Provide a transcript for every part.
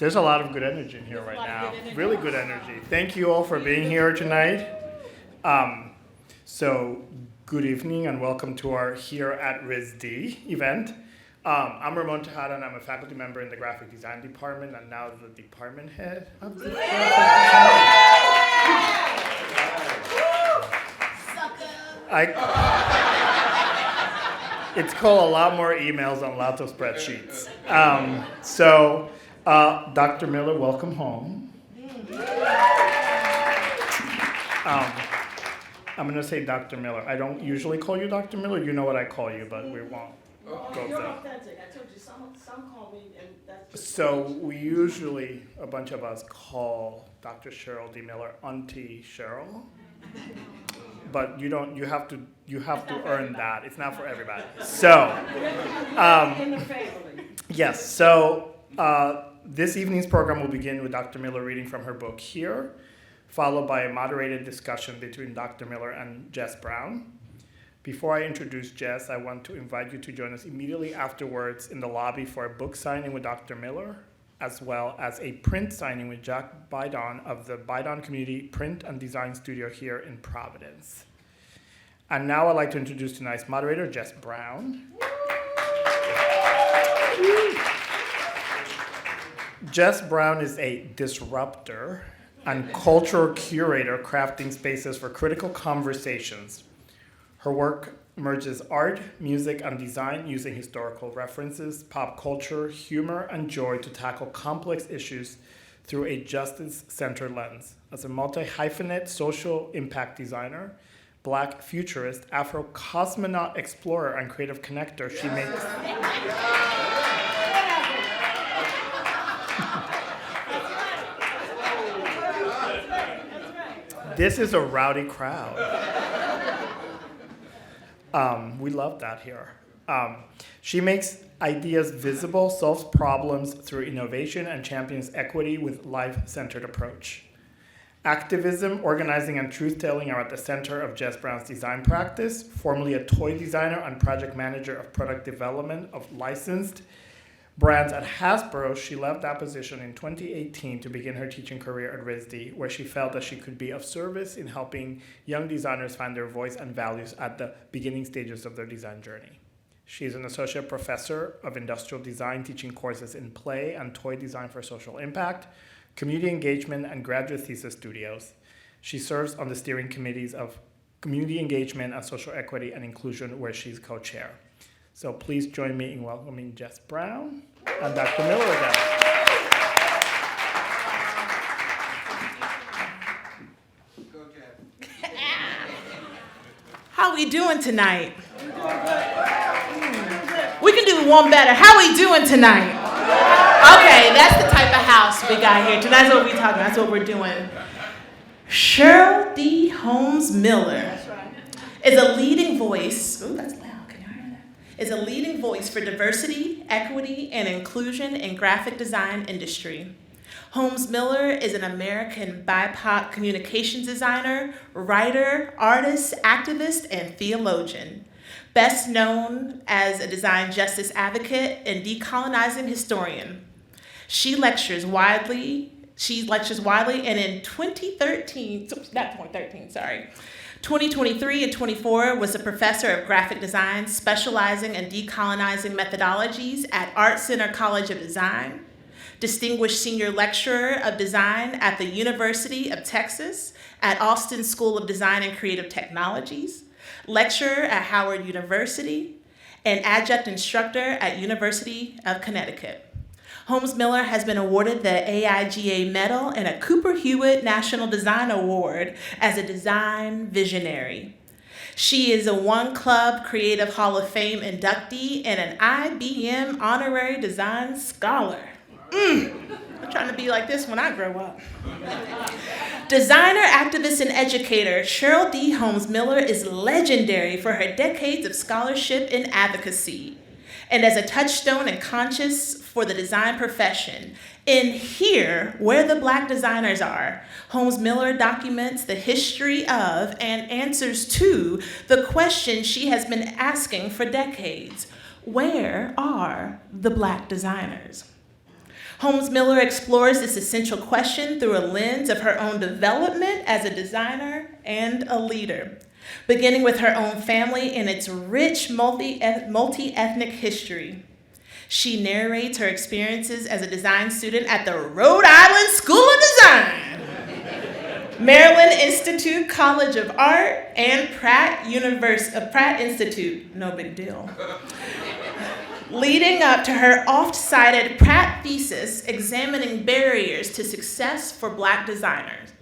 There's a lot of good energy in here right now. Really good energy. Thank you all for being here tonight. So good evening and welcome to our Here at RISD event. I'm Ramon Tejada and I'm a faculty member in the graphic design department and now the department head of the It's called a lot more emails on lots of spreadsheets. Dr. Miller, welcome home. I'm going to say Dr. Miller. I don't usually call you Dr. Miller. You know what I call you, but we won't go You're there. authentic. I told you some call me, and that's just So we usually, a bunch of us call Dr. Cheryl D. Miller Auntie Cheryl. But you have to earn that. It's not for everybody. So, in the family. yes. So this evening's program will begin with Dr. Miller reading from her book Here, followed by a moderated discussion between Dr. Miller and Jess Brown. Before I introduce Jess, I want to invite you to join us immediately afterwards in the lobby for a book signing with Dr. Miller, as well as a print signing with Jack Bidon of the Bidon Community Print and Design Studio here in Providence. And now I'd like to introduce tonight's moderator, Jess Brown. Jess Brown is a disruptor and cultural curator crafting spaces for critical conversations. Her work merges art, music, and design using historical references, pop culture, humor, and joy to tackle complex issues through a justice-centered lens. As a multi-hyphenate social impact designer, Black futurist, Afro-cosmonaut explorer, and creative connector, she makes... This is a rowdy crowd. We love that here. She makes ideas visible, solves problems through innovation, and champions equity with life-centered approach. Activism, organizing, and truth-telling are at the center of Jess Brown's design practice. Formerly a toy designer and project manager of product development of licensed brands at Hasbro, she left that position in 2018 to begin her teaching career at RISD, where she felt that she could be of service in helping young designers find their voice and values at the beginning stages of their design journey. She is an associate professor of industrial design, teaching courses in play and toy design for social impact, community engagement, and graduate thesis studios. She serves on the steering committees of community engagement and social equity and inclusion, where she's co-chair. So please join me in welcoming Jess Brown and Dr. Miller again. How we doing tonight? We can do one better. How we doing tonight? Okay, that's the type of house we got here. Tonight's what we talking about. That's what we're doing. Cheryl D. Holmes Miller is a leading voice. Ooh, that's loud. Can you hear that? Is a leading voice for diversity, equity, and inclusion in graphic design industry. Holmes Miller is an American BIPOC communications designer, writer, artist, activist, and theologian. Best known as a design justice advocate and decolonizing historian. She lectures widely, and in 2023 and 24 was a professor of graphic design, specializing in decolonizing methodologies at Art Center College of Design, distinguished senior lecturer of design at the University of Texas at Austin School of Design and Creative Technologies, lecturer at Howard University, and adjunct instructor at University of Connecticut. Holmes Miller has been awarded the AIGA Medal and a Cooper Hewitt National Design Award as a design visionary. She is a One Club Creative Hall of Fame inductee and an IBM Honorary Design Scholar. I'm trying to be like this when I grow up. Designer, activist, and educator, Cheryl D. Holmes Miller is legendary for her decades of scholarship and advocacy, and as a touchstone and conscience for the design profession. In Here, Where the Black Designers Are, Holmes Miller documents the history of and answers to the question she has been asking for decades. Where are the Black designers? Holmes Miller explores this essential question through a lens of her own development as a designer and a leader, beginning with her own family and its rich multi-ethnic history. She narrates her experiences as a design student at the Rhode Island School of Design, Maryland Institute College of Art, and Pratt Institute, no big deal. Leading up to her oft-cited Pratt thesis examining barriers to success for Black designers.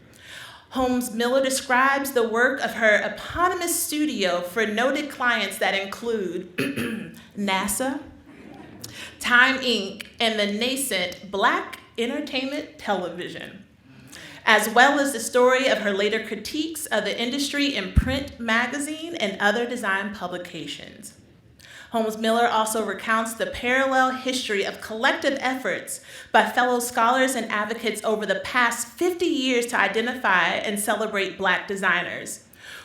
Holmes Miller describes the work of her eponymous studio for noted clients that include NASA, Time Inc., and the nascent Black Entertainment Television, as well as the story of her later critiques of the industry in print, magazine, and other design publications. Holmes Miller also recounts the parallel history of collective efforts by fellow scholars and advocates over the past 50 years to identify and celebrate Black designers,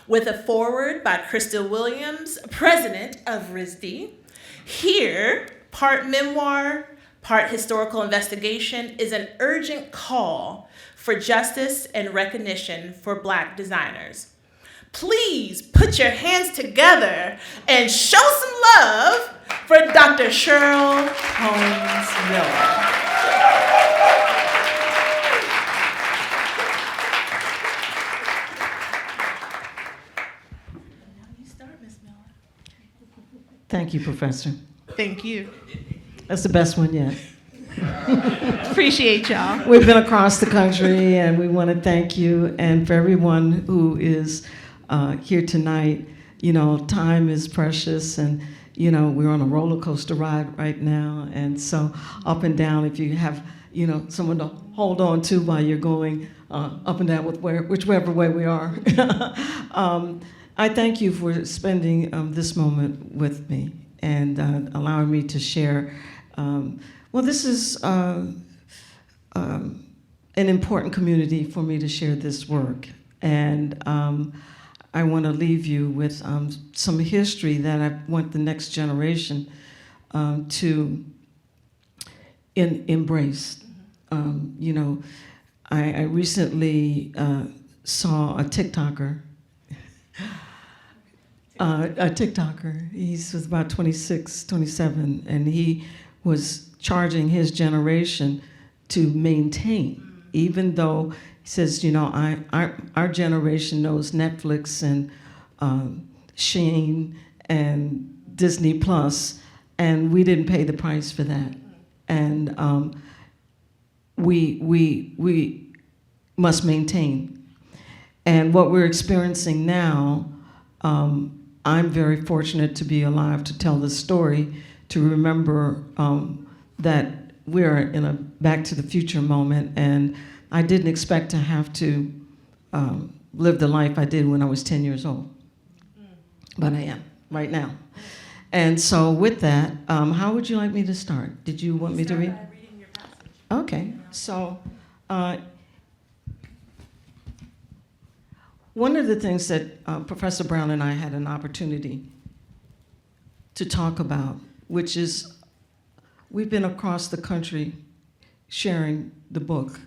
with a foreword by Krista Williams, president of RISD. Here, part memoir, part historical investigation, is an urgent call for justice and recognition for Black designers. Please put your hands together and show some love for Dr. Cheryl Holmes Miller. Now you start, Ms. Miller. Thank you, Professor. Thank you. That's the best one yet. Appreciate y'all. We've been across the country, and we want to thank you. And for everyone who is here tonight, you know, time is precious, and you know, we're on a roller coaster ride right now, and so up and down. If you have, you know, someone to hold on to while you're going up and down with whichever way we are. I thank you for spending this moment with me and allowing me to share. Well, this is an important community for me to share this work, and I want to leave you with some history that I want the next generation to embrace. You know, I recently saw a TikToker. He was about 26, 27, and he was charging his generation to maintain, even though he says, you know, our generation knows Netflix and Shein and Disney Plus, and we didn't pay the price for that. And we must maintain. And what we're experiencing now, I'm very fortunate to be alive to tell this story, to remember that we're in a Back to the Future moment, and I didn't expect to have to live the life I did when I was 10 years old, but I am right now. And so with that, how would you like me to start? Did you want me to read? By reading your passage. Okay, so one of the things that Professor Brown and I had an opportunity to talk about, which is we've been across the country sharing the book.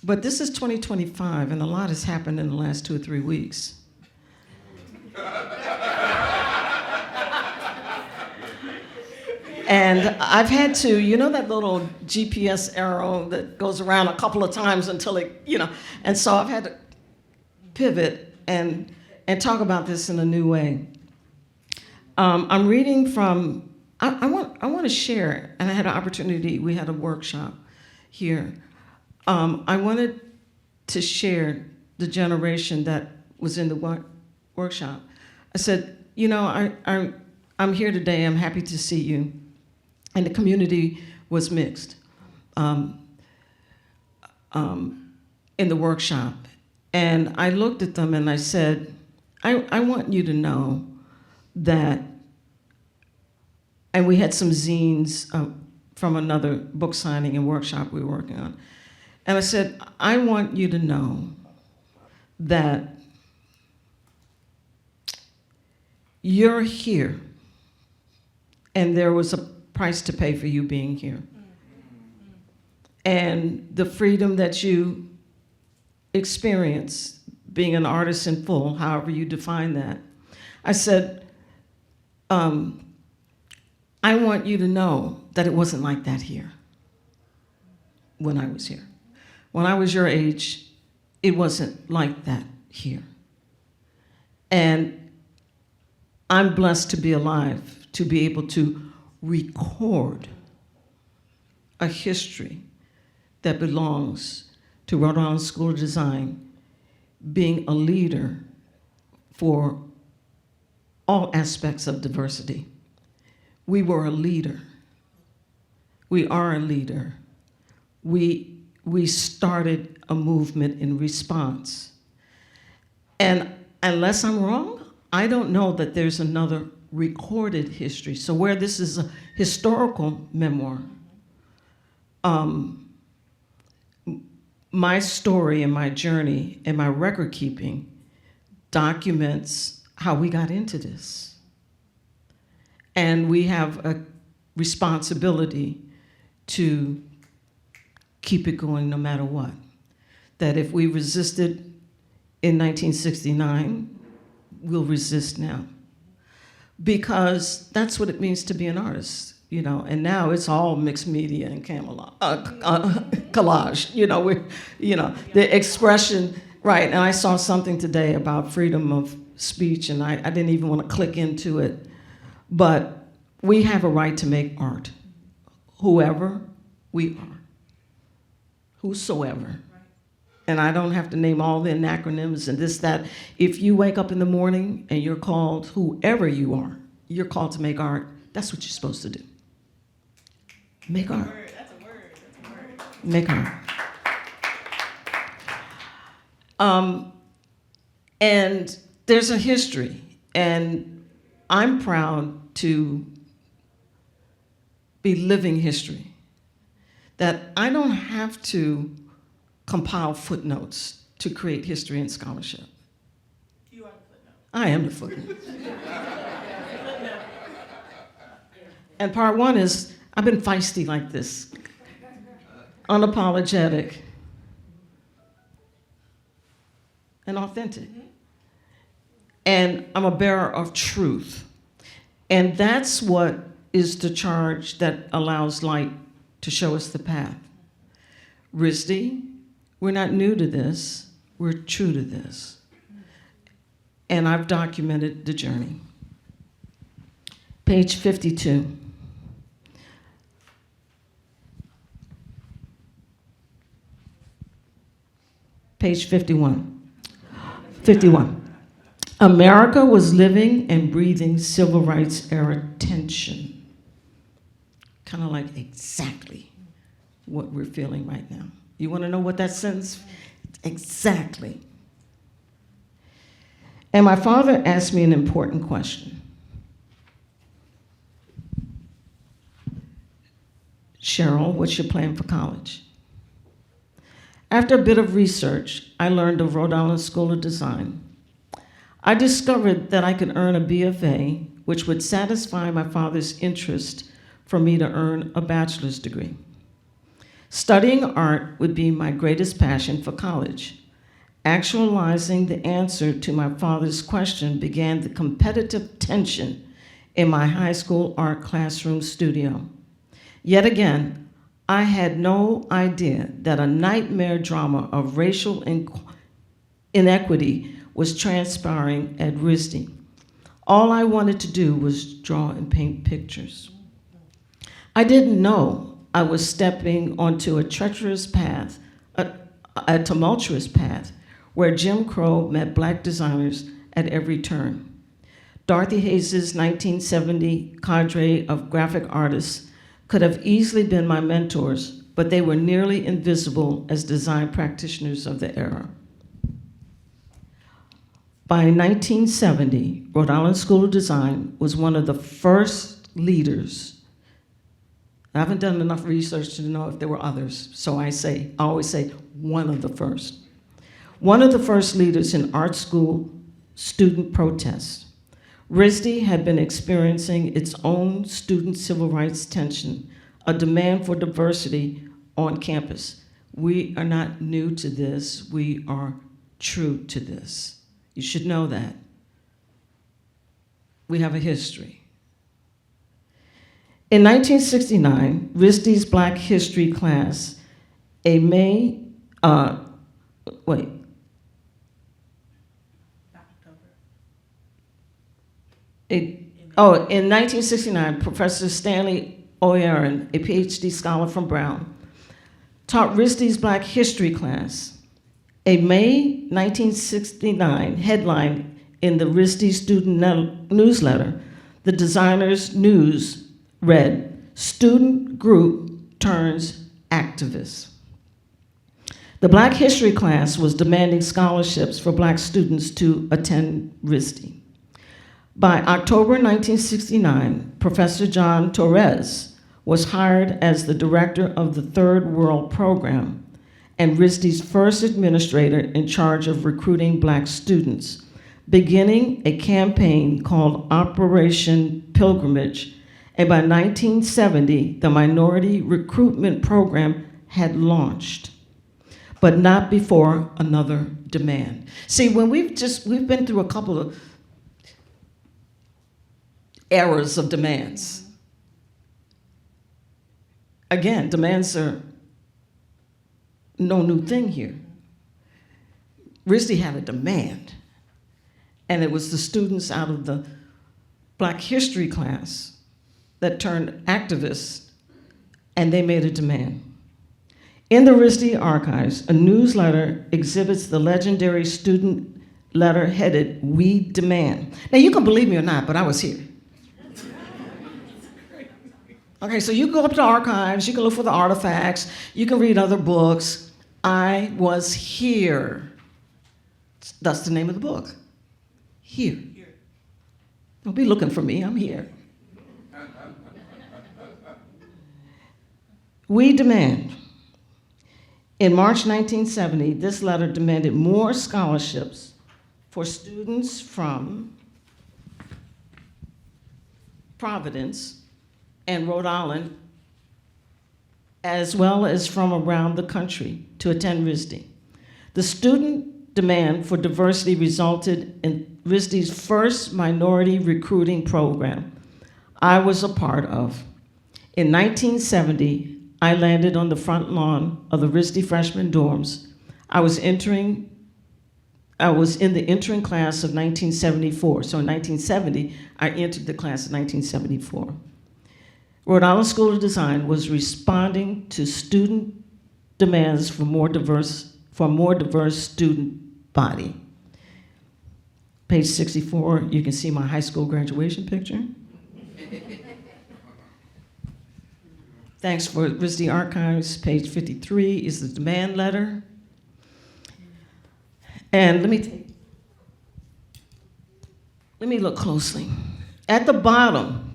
But this is 2025, and a lot has happened in the last 2 or 3 weeks. And I've had to, you know that little GPS arrow that goes around a couple of times until it, you know, and so I've had to pivot and talk about this in a new way. I'm reading from, I want to share, and I had an opportunity, we had a workshop here. I wanted to share the generation that was in the workshop. I said, you know, I'm here today, I'm happy to see you. And the community was mixed in the workshop. And I looked at them and I said, I want you to know that, and we had some zines from another book signing and workshop we were working on. And I said, I want you to know that you're here, and there was a price to pay for you being here. and the freedom that you experience being an artist in full, however you define that. I said, I want you to know that it wasn't like that here when I was here. When I was your age, it wasn't like that here. And I'm blessed to be alive, to be able to record a history that belongs to Rhode Island School of Design, being a leader for all aspects of diversity. We were a leader. We are a leader. We started a movement in response. And unless I'm wrong, I don't know that there's another recorded history. So where this is a historical memoir, my story and my journey and my record keeping documents how we got into this. And we have a responsibility to keep it going no matter what. That if we resisted in 1969, we'll resist now. Because that's what it means to be an artist, you know. And now it's all mixed media and collage, you know. The expression, right? And I saw something today about freedom of speech, and I didn't even want to click into it. But we have a right to make art, whoever we are, whosoever. And I don't have to name all the acronyms and this, that. If you wake up in the morning and you're called, whoever you are, you're called to make art, that's what you're supposed to do. Make art. That's a word. That's a word. Make art. And there's a history, and I'm proud to be living history. That I don't have to compile footnotes to create history and scholarship. You are the footnote. I am the footnote. And part one is, I've been feisty like this, unapologetic, and authentic. And I'm a bearer of truth. And that's what is the charge that allows light to show us the path. RISD, we're not new to this, we're true to this. And I've documented the journey. Page 52. Page 51. 51. America was living and breathing civil rights era tension. Kind of like exactly what we're feeling right now. You want to know what that sentence? Exactly. And my father asked me an important question. Cheryl, what's your plan for college? After a bit of research, I learned of Rhode Island School of Design. I discovered that I could earn a BFA, which would satisfy my father's interest for me to earn a bachelor's degree. Studying art would be my greatest passion for college. Actualizing the answer to my father's question began the competitive tension in my high school art classroom studio. Yet again, I had no idea that a nightmare drama of racial inequity was transpiring at RISD. All I wanted to do was draw and paint pictures. I didn't know I was stepping onto a treacherous path, a tumultuous path, where Jim Crow met Black designers at every turn. Dorothy Hayes' 1970 cadre of graphic artists could have easily been my mentors, but they were nearly invisible as design practitioners of the era. By 1970, Rhode Island School of Design was one of the first leaders. I haven't done enough research to know if there were others, so I always say one of the first. One of the first leaders in art school student protests. RISD had been experiencing its own student civil rights tension, a demand for diversity on campus. We are not new to this. We are true to this. You should know that. We have a history. In 1969, RISD's Black History class, in 1969, Professor Stanley O'Aaron, a PhD scholar from Brown, taught RISD's Black History class. A May 1969 headline in the RISD student newsletter, the Designer's News, read, "Student Group Turns Activist." The Black History class was demanding scholarships for Black students to attend RISD. By October 1969, Professor John Torres was hired as the director of the Third World Program and RISD's first administrator in charge of recruiting Black students, beginning a campaign called Operation Pilgrimage. And by 1970, the Minority Recruitment Program had launched, but not before another demand. See, when we've been through a couple of eras of demands. Again, demands are no new thing here. RISD had a demand, and it was the students out of the Black History class that turned activists, and they made a demand. In the RISD archives, a newsletter exhibits the legendary student letter headed, "We Demand." Now, you can believe me or not, but I was here. Okay, so you go up to the archives, you can look for the artifacts, you can read other books. I was here. That's the name of the book. Here. Don't be looking for me, I'm here. We demand. In March 1970, this letter demanded more scholarships for students from Providence and Rhode Island, as well as from around the country, to attend RISD. The student demand for diversity resulted in RISD's first minority recruiting program I was a part of. In 1970, I landed on the front lawn of the RISD freshman dorms. I was in the entering class of 1974. So in 1970, I entered the class of 1974. Rhode Island School of Design was responding to student demands for a more diverse student body. Page 64, you can see my high school graduation picture. Thanks for RISD Archives. Page 53 is the demand letter. And let me look closely. At the bottom,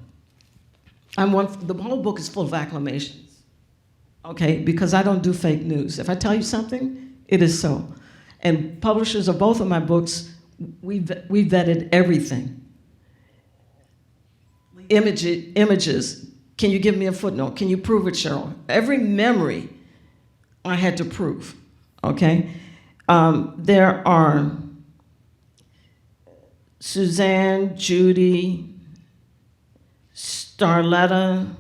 the whole book is full of acclamations, okay? Because I don't do fake news. If I tell you something, it is so. And publishers of both of my books, we vetted everything. Images. Can you give me a footnote? Can you prove it, Cheryl? Every memory I had to prove, okay? There are Suzanne, Judy, Starletta,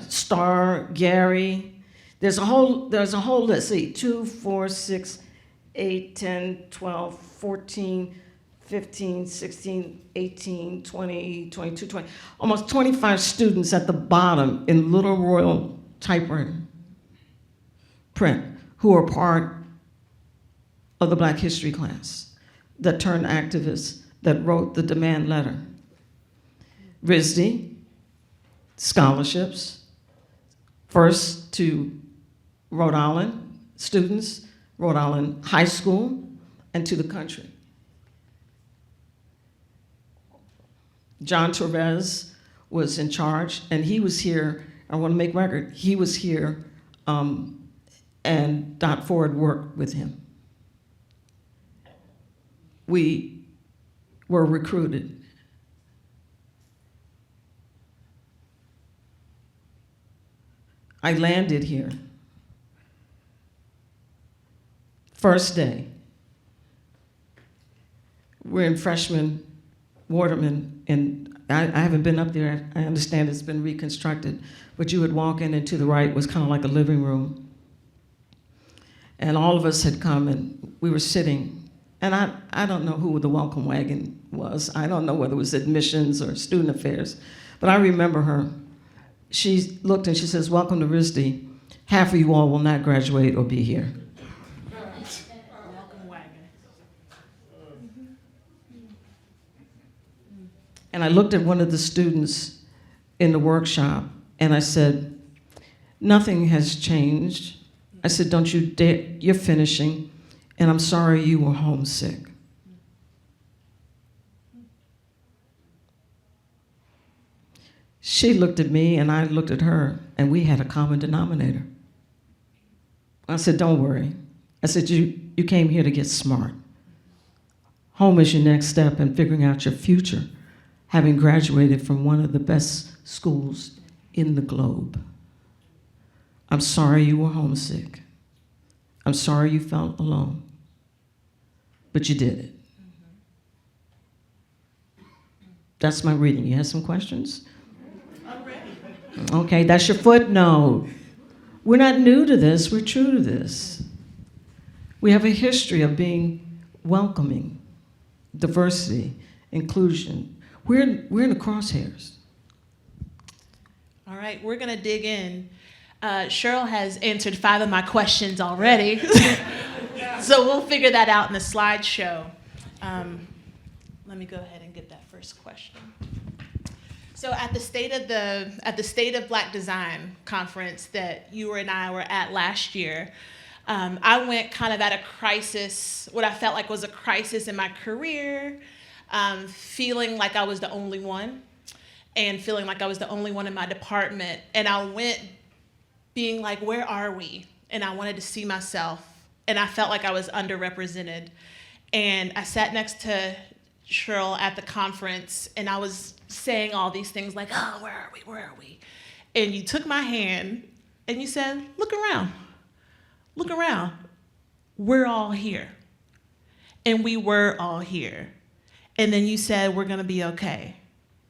Star, Gary. There's a whole list. See, 2, 4, 6, 8, 10, 12, 14, 15, 16, 18, 20, 22, 20, almost 25 students at the bottom in Little Royal typewriter print who are part of the Black History class that turned activists, that wrote the demand letter. RISD, scholarships, first to Rhode Island students, Rhode Island High School, and to the country. John Torres was in charge, and he was here, I want to make record, he was here, and Dot Ford worked with him. We were recruited. I landed here. First day. We're in freshman Waterman, and I haven't been up there. I understand it's been reconstructed, but you would walk in, and to the right was kind of like a living room. And all of us had come, and we were sitting. And I don't know who the welcome wagon was. I don't know whether it was admissions or student affairs. But I remember her. She looked and she says, "Welcome to RISD. Half of you all will not graduate or be here." Welcome wagon. And I looked at one of the students in the workshop, and I said, "Nothing has changed." I said, "Don't you dare, you're finishing, and I'm sorry you were homesick." She looked at me, and I looked at her, and we had a common denominator. I said, "Don't worry." I said, you came here to get smart. Home is your next step in figuring out your future, having graduated from one of the best schools in the globe. I'm sorry you were homesick. I'm sorry you felt alone. But you did it. That's my reading. You have some questions? I'm ready. Okay, that's your footnote. We're not new to this, we're true to this. We have a history of being welcoming, diversity, inclusion. We're in the crosshairs. All right, we're gonna dig in. Cheryl has answered 5 of my questions already, so we'll figure that out in the slideshow. Let me go ahead and get that first question. So at the State of Black Design conference that you and I were at last year, I went kind of at a crisis, what I felt like was a crisis in my career, feeling like I was the only one, and feeling like I was the only one in my department. And I went being like, where are we? And I wanted to see myself, and I felt like I was underrepresented. And I sat next to Cheryl at the conference, and I was saying all these things like, oh, where are we, where are we? And you took my hand, and you said, look around, we're all here. And we were all here. And then you said, we're gonna be okay.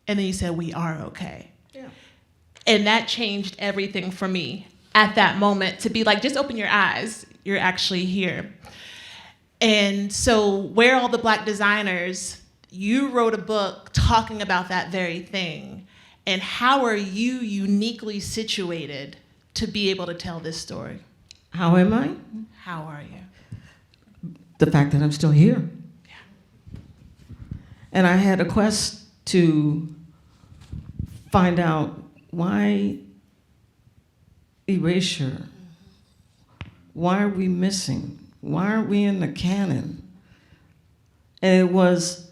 And then you said, we are okay. Yeah. And that changed everything for me at that moment, to be like, just open your eyes, you're actually here. And so Where Are All the Black Designers, you wrote a book talking about that very thing. And how are you uniquely situated to be able to tell this story? How am I? How are you? The fact that I'm still here. Yeah. And I had a quest to find out why erasure? Why are we missing? Why aren't we in the canon? And it was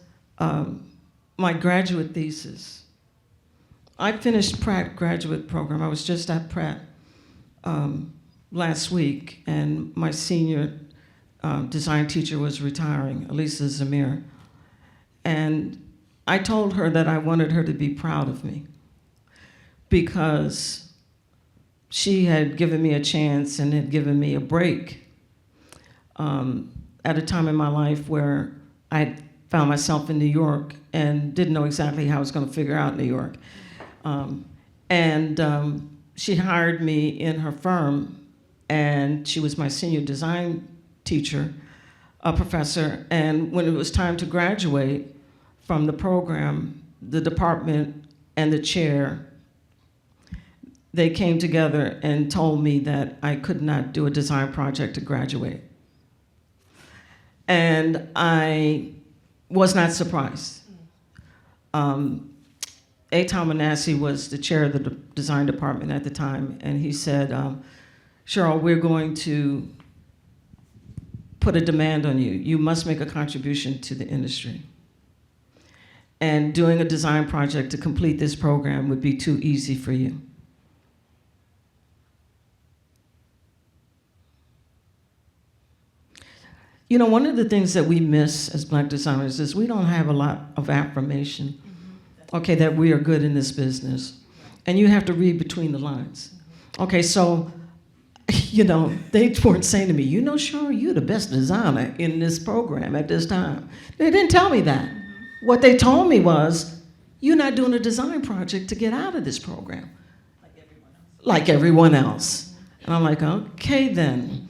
my graduate thesis. I finished Pratt graduate program. I was just at Pratt last week, and my senior design teacher was retiring, Elisa Zamir. And I told her that I wanted her to be proud of me because she had given me a chance and had given me a break at a time in my life where I found myself in New York and didn't know exactly how I was going to figure out New York. She hired me in her firm, and she was my senior design teacher, a professor, and when it was time to graduate from the program, the department and the chair, they came together and told me that I could not do a design project to graduate. And I was not surprised. Tom Manassi was the chair of the design department at the time, and he said, Cheryl, we're going to put a demand on you. You must make a contribution to the industry. And doing a design project to complete this program would be too easy for you. You know, one of the things that we miss as Black designers is we don't have a lot of affirmation, okay, that we are good in this business. And you have to read between the lines. Okay, so, they weren't saying to me, Cheryl, you're the best designer in this program at this time. They didn't tell me that. What they told me was, you're not doing a design project to get out of this program. Like everyone else. And I'm like, okay then.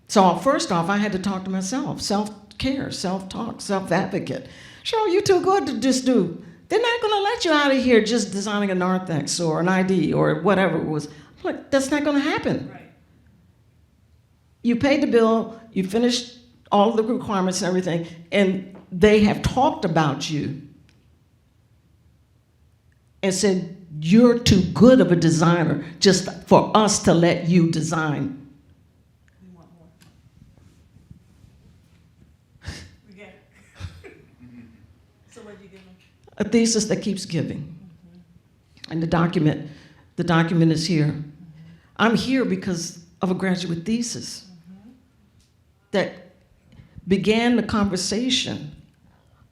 So first off, I had to talk to myself. Self-care, self-talk, self-advocate. Cheryl, you're too good to just do. They're not gonna let you out of here just designing a narthex or an ID or whatever it was. I'm like, that's not gonna happen. Right. You paid the bill, you finished all the requirements and everything, and they have talked about you and said, you're too good of a designer just for us to let you design. We want more. We get it. So what did you give them? A thesis that keeps giving. And the document is here. I'm here because of a graduate thesis that began the conversation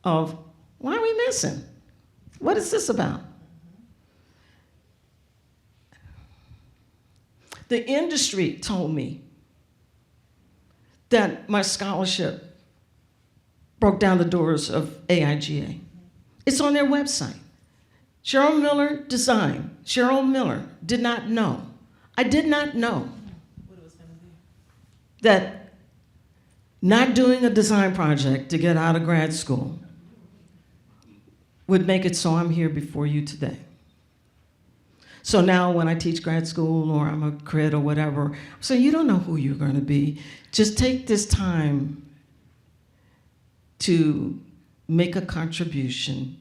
of, why are we missing? What is this about? The industry told me that my scholarship broke down the doors of AIGA. It's on their website. Cheryl Miller Design. Cheryl Miller did not know. I did not know What it was going to be. that not doing a design project to get out of grad school would make it so I'm here before you today. So now when I teach grad school or I'm a crit or whatever, so you don't know who you're going to be. Just take this time to make a contribution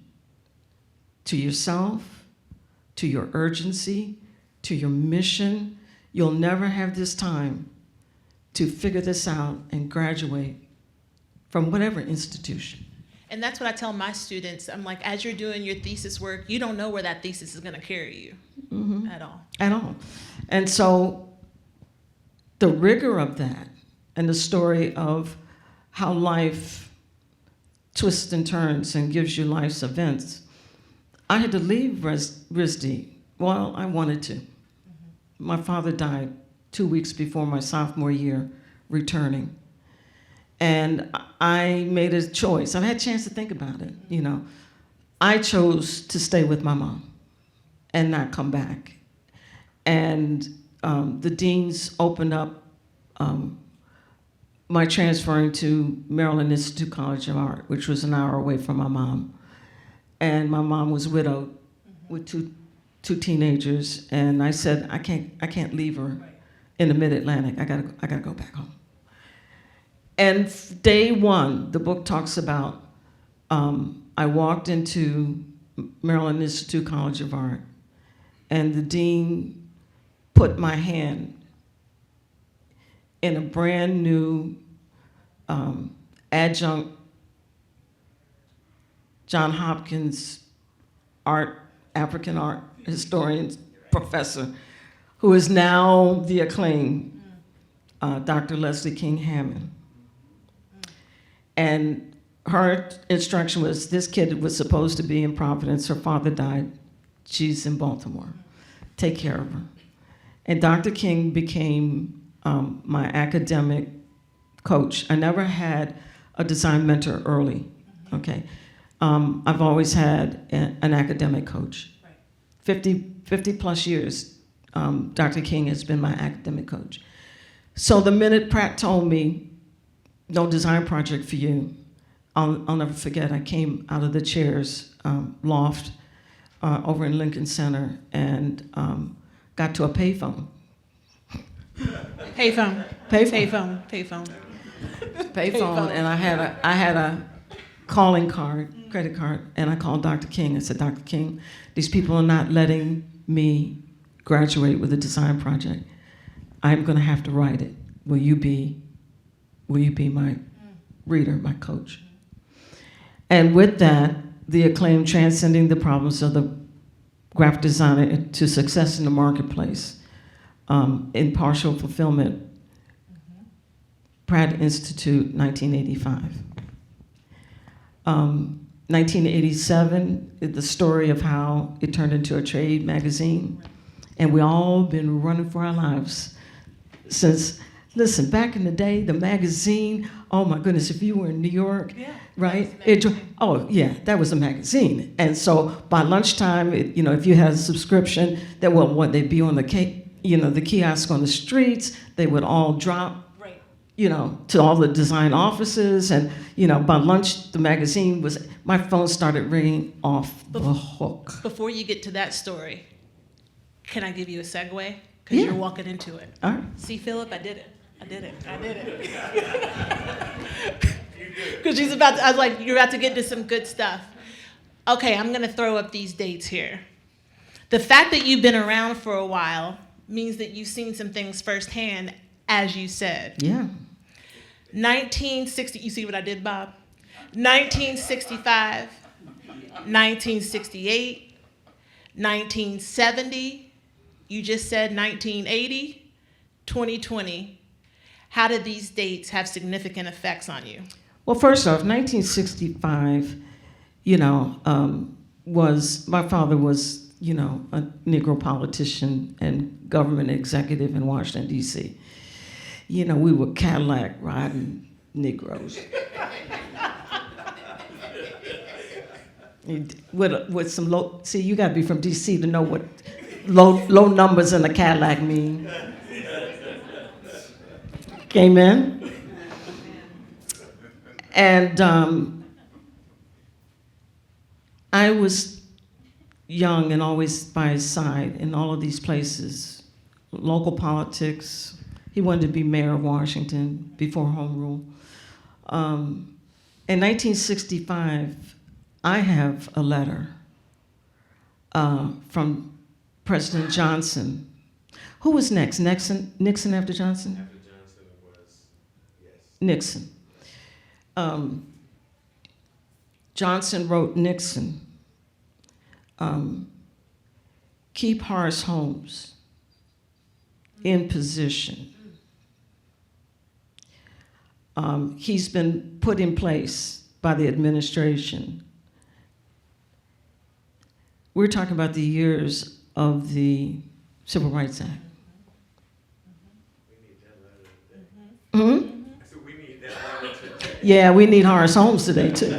to yourself, to your urgency, to your mission. You'll never have this time to figure this out and graduate from whatever institution. And that's what I tell my students. I'm like, as you're doing your thesis work, you don't know where that thesis is going to carry you at all. At all. And so the rigor of that and the story of how life twists and turns and gives you life's events, I had to leave RISD. Well, I wanted to. My father died 2 weeks before my sophomore year returning. And I made a choice. I've had a chance to think about it, I chose to stay with my mom and not come back. And the deans opened up my transferring to Maryland Institute College of Art, which was an hour away from my mom. And my mom was widowed with two teenagers. And I said, I can't leave her in the mid-Atlantic. I gotta go back home. And day one, the book talks about, I walked into Maryland Institute College of Art, and the dean put my hand in a brand new adjunct John Hopkins African art historian professor, who is now the acclaimed Dr. Leslie King Hammond. And her instruction was, this kid was supposed to be in Providence. Her father died. She's in Baltimore. Take care of her. And Dr. King became my academic coach. I never had a design mentor early, okay? I've always had an academic coach. 50 plus years, Dr. King has been my academic coach. So the minute Pratt told me, no design project for you, I'll never forget, I came out of the chairs loft over in Lincoln Center and got to a payphone. Payphone, And I had a calling card, credit card, and I called Dr. King. I said, Dr. King, these people are not letting me graduate with a design project. I'm gonna have to write it. Will you be my reader, my coach? And with that, the acclaim Transcending the Problems of the Graphic Designer to Success in the Marketplace, in Partial Fulfillment, Pratt Institute, 1985. 1987, the story of how it turned into a trade magazine. And we all been running for our lives since, listen, back in the day, the magazine, oh my goodness, if you were in New York, right? That was a magazine. And so by lunchtime, if you had a subscription, they'd be on the kiosk on the streets, they would all drop, to all the design offices. And, by lunch, the magazine my phone started ringing off the hook. Before you get to that story, can I give you a segue? Because you're walking into it. All right. See, Philip, I did it. Because I was like, you're about to get into some good stuff. Okay, I'm going to throw up these dates here. The fact that you've been around for a while means that you've seen some things firsthand, as you said. Yeah. 1960, you see what I did, Bob? 1965, 1968, 1970, you just said 1980, 2020. How did these dates have significant effects on you? Well, first off, 1965, my father was, a Negro politician and government executive in Washington, D.C. We were Cadillac riding Negroes. With some low, see, you gotta be from D.C. to know what low numbers in a Cadillac mean. Came in. And I was young and always by his side in all of these places, local politics. He wanted to be mayor of Washington before home rule. In 1965, I have a letter from President Johnson. Who was next? Nixon after Johnson? After Johnson was, yes. Nixon. Johnson wrote Nixon, keep Horace Holmes in position. He's been put in place by the administration. We're talking about the years of the Civil Rights Act. We need that letter today. Mm-hmm. I said we need that letter today. Yeah, we need Horace Holmes today, too.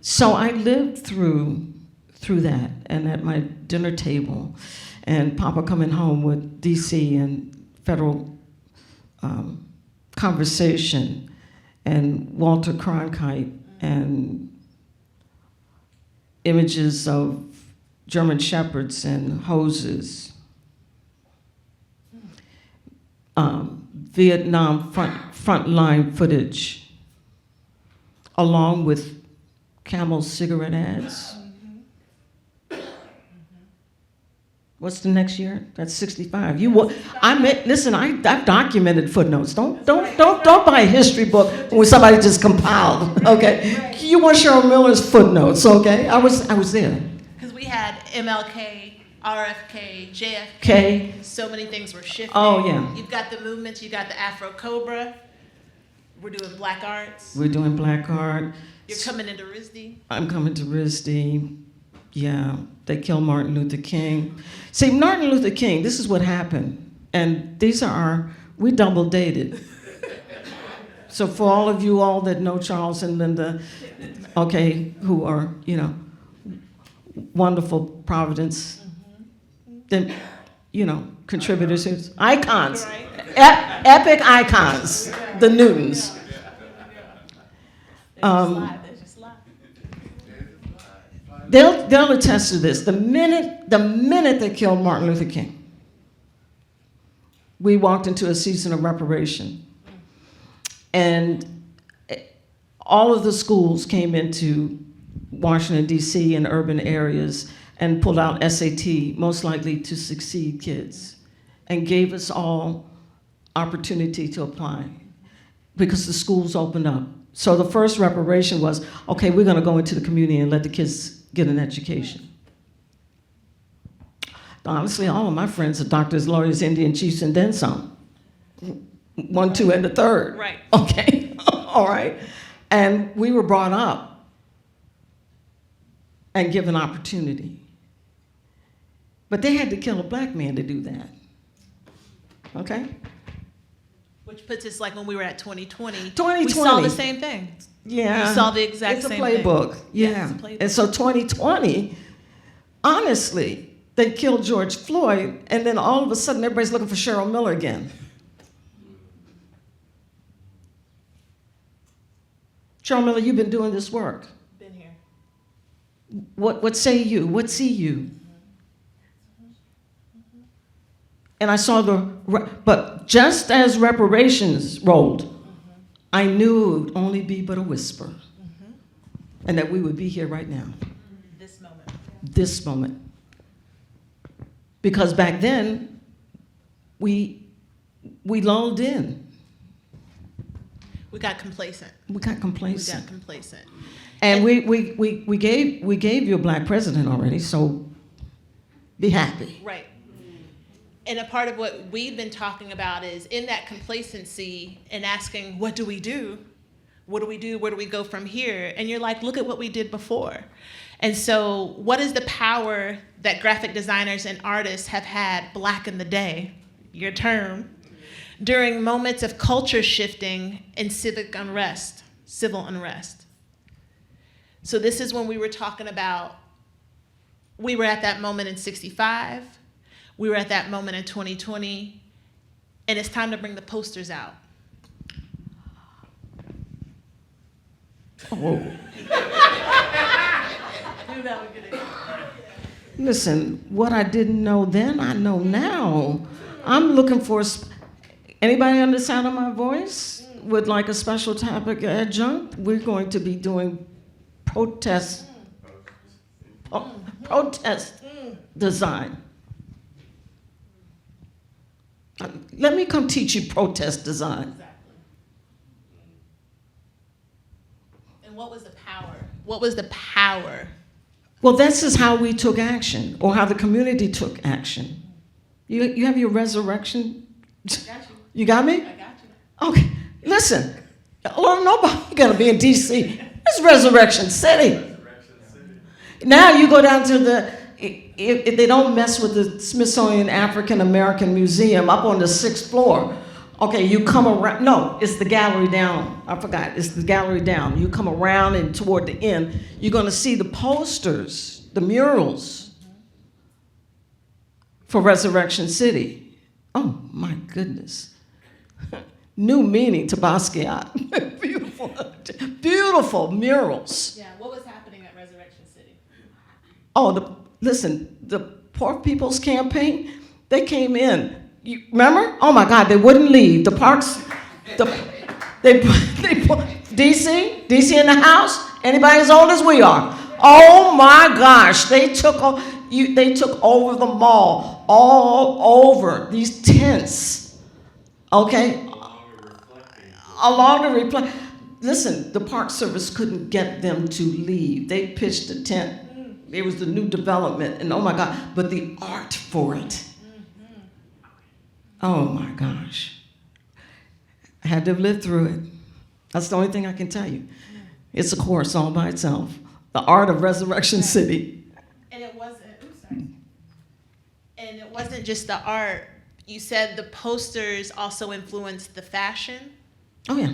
So I lived through that, and at my dinner table, and Papa coming home with D.C. and federal conversation, and Walter Cronkite, and images of German shepherds and hoses, Vietnam frontline footage, along with Camel cigarette ads. What's the next year? That's 65. Listen, I've documented footnotes. Don't buy a history book when somebody just compiled. Okay, you want Cheryl Miller's footnotes? Okay, I was there. Because we had MLK, RFK, JFK. Okay. So many things were shifting. Oh yeah. You've got the movements. You got the Afro Cobra. We're doing Black Arts. We're doing Black Art. You're coming into RISD. I'm coming to RISD. Yeah, they killed Martin Luther King. See, Martin Luther King, this is what happened. And we double dated. So for all of you all that know Charles and Linda, okay, who are, wonderful Providence, then, contributors, icons, epic icons, the Newtons. They'll attest to this. The minute they killed Martin Luther King, we walked into a season of reparation. And all of the schools came into Washington, D.C. and urban areas and pulled out SAT, most likely to succeed kids, and gave us all opportunity to apply because the schools opened up. So the first reparation was, okay, we're going to go into the community and let the kids get an education. Honestly, all of my friends are doctors, lawyers, Indian chiefs, and then some. 1, 2, and the third. Right. Okay, all right. And we were brought up and given opportunity. But they had to kill a black man to do that. Okay? Which puts us like when we were at 2020. 2020. We saw the same thing. Yeah. You saw the exact same thing. It's a playbook. Yeah. Yeah, it's a playbook. And so 2020, honestly, they killed George Floyd, and then all of a sudden everybody's looking for Cheryl Miller again. Cheryl Miller, you've been doing this work. Been here. What say you? What see you? And I saw but just as reparations rolled, I knew it would only be but a whisper, and that we would be here right now. This moment. This moment. Because back then, we lulled in. We got complacent. We got complacent. We got complacent. And we gave you a black president already, so be happy. Right. And a part of what we've been talking about is in that complacency and asking, what do we do? What do we do? Where do we go from here? And you're like, look at what we did before. And so what is the power that graphic designers and artists have had back in the day, your term, during moments of culture shifting and civic unrest, civil unrest? So this is when we were talking about, we were at that moment in 65, we were at that moment in 2020, and it's time to bring the posters out. Oh. Listen, what I didn't know then, I know now. I'm looking for, anybody on the sound of my voice would like a special topic adjunct? We're going to be doing protest design. Let me come teach you protest design. Exactly. And what was the power? What was the power? Well, this is how we took action, or how the community took action. You have your resurrection? I got you. You got me? I got you. Okay, listen. Well, nobody gonna be in D.C. It's Resurrection City. Now you go down to if they don't mess with the Smithsonian African American Museum up on the 6th floor. Okay, you come around, no, it's the gallery down. I forgot, it's the gallery down. You come around and toward the end, you're gonna see the posters, the murals for Resurrection City. Oh my goodness. New meaning to Basquiat. Beautiful, beautiful murals. Yeah, what was happening at Resurrection City? Oh, listen, the Poor People's Campaign, they came in. You remember? Oh my God, they wouldn't leave. The parks, they DC in the house. Anybody as old as we are? Oh my gosh, they took over the mall, all over these tents. Okay, along the reflect. Listen, the Park Service couldn't get them to leave. They pitched a tent. It was the new development, and oh my God, but the art for it. Oh my gosh. I had to have lived through it. That's the only thing I can tell you. It's a course all by itself. The art of Resurrection City. And it wasn't just the art. You said the posters also influenced the fashion. Oh yeah.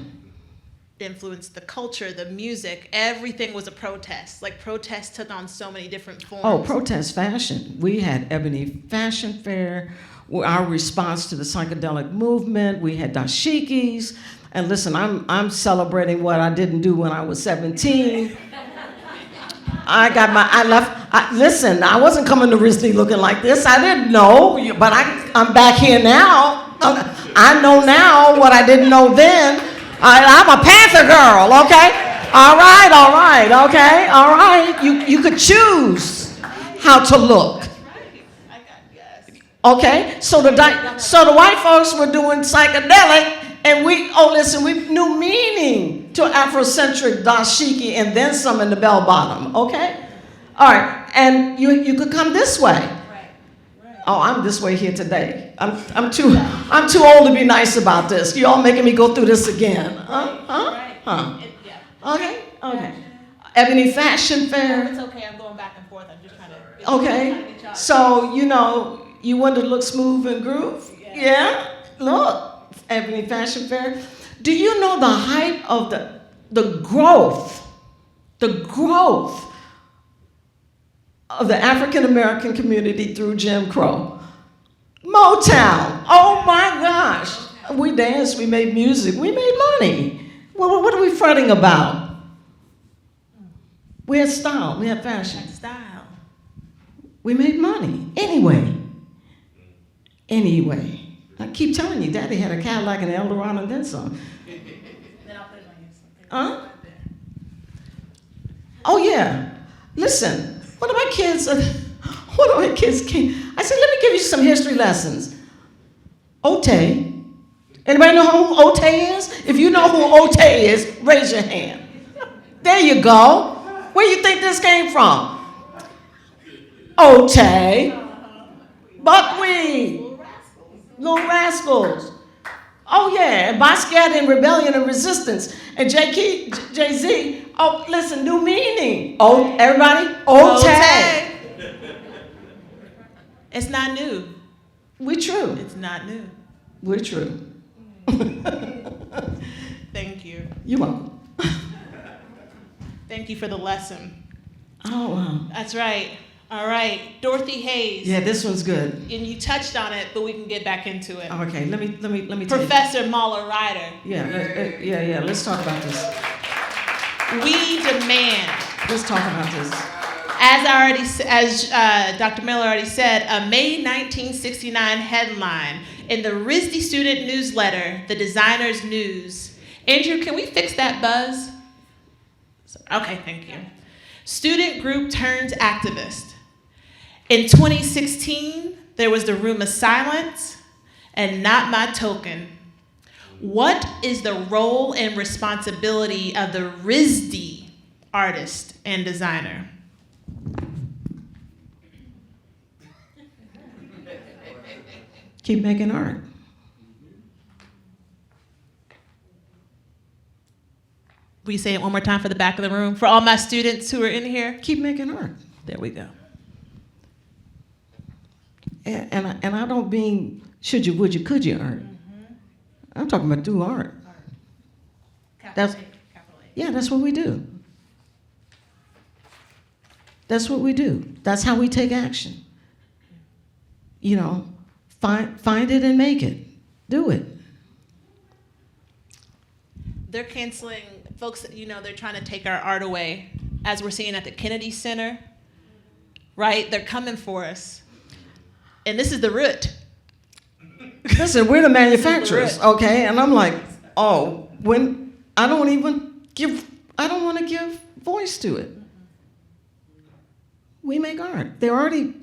Influenced the culture, the music. Everything was a protest. Like protest took on so many different forms. Oh, protest fashion. We had Ebony Fashion Fair. Our response to the psychedelic movement. We had dashikis. And listen, I'm celebrating what I didn't do when I was 17. Listen, I wasn't coming to RISD looking like this. I didn't know, but I'm back here now. I know now what I didn't know then. I'm a Panther girl, okay? All right, okay, all right. You could choose how to look. Okay, so the white folks were doing psychedelic, and we knew meaning to Afrocentric dashiki and then some in the bell bottom. Okay, all right, and you could come this way. Right. Oh, I'm this way here today. I'm too old to be nice about this. You all making me go through this again? Okay. Ebony Fashion Oh, Fair. it's okay. I'm going back and forth. I'm just trying to. Okay, so you know, you want to look smooth and groove? Yeah, look, Ebony Fashion Fair. Do you know the height of the growth of the African American community through Jim Crow? Motown, oh my gosh. We danced, we made music, we made money. Well, what are we fretting about? We had style, we had fashion. Style. We made money. Anyway. I keep telling you, Daddy had a Cadillac and an Eldorado and then some. Then I'll put it on you. Huh? Oh yeah. Listen, one of my kids came. I said, let me give you some history lessons. Otay. Anybody know who Otay is? If you know who Otay is, raise your hand. There you go. Where you think this came from? Otay. Buckwheat. Little Rascals. Oh yeah, and Basquiat and Rebellion and Resistance. And Jay-Z, oh listen, new meaning. Oh, everybody, Otay. It's not new. We're true. It's not new. We're true. Thank you. You're welcome. Thank you for the lesson. Oh wow. That's right. All right, Dorothy Hayes. Yeah, this one's good. And you touched on it, but we can get back into it. Okay, let me tell you. Professor Mahler Ryder. Yeah. Let's talk about this. We demand. Let's talk about this. As Dr. Miller already said, a May 1969 headline in the RISD student newsletter, The Designer's News. Andrew, can we fix that buzz? Okay, thank you. Student group turns activist. In 2016, there was the Room of Silence and Not My Token. What is the role and responsibility of the RISD artist and designer? Keep making art. Will you say it one more time for the back of the room? For all my students who are in here? Keep making art. There we go. And I don't mean should you, would you, could you art. I'm talking about do art. That's what we do. That's what we do. That's how we take action. You know, find it and make it. Do it. They're canceling, folks, they're trying to take our art away, as we're seeing at the Kennedy Center, right? They're coming for us. And this is the root. Listen, we're the manufacturers, okay? And I'm like, oh, when I don't want to give voice to it. We make art. They already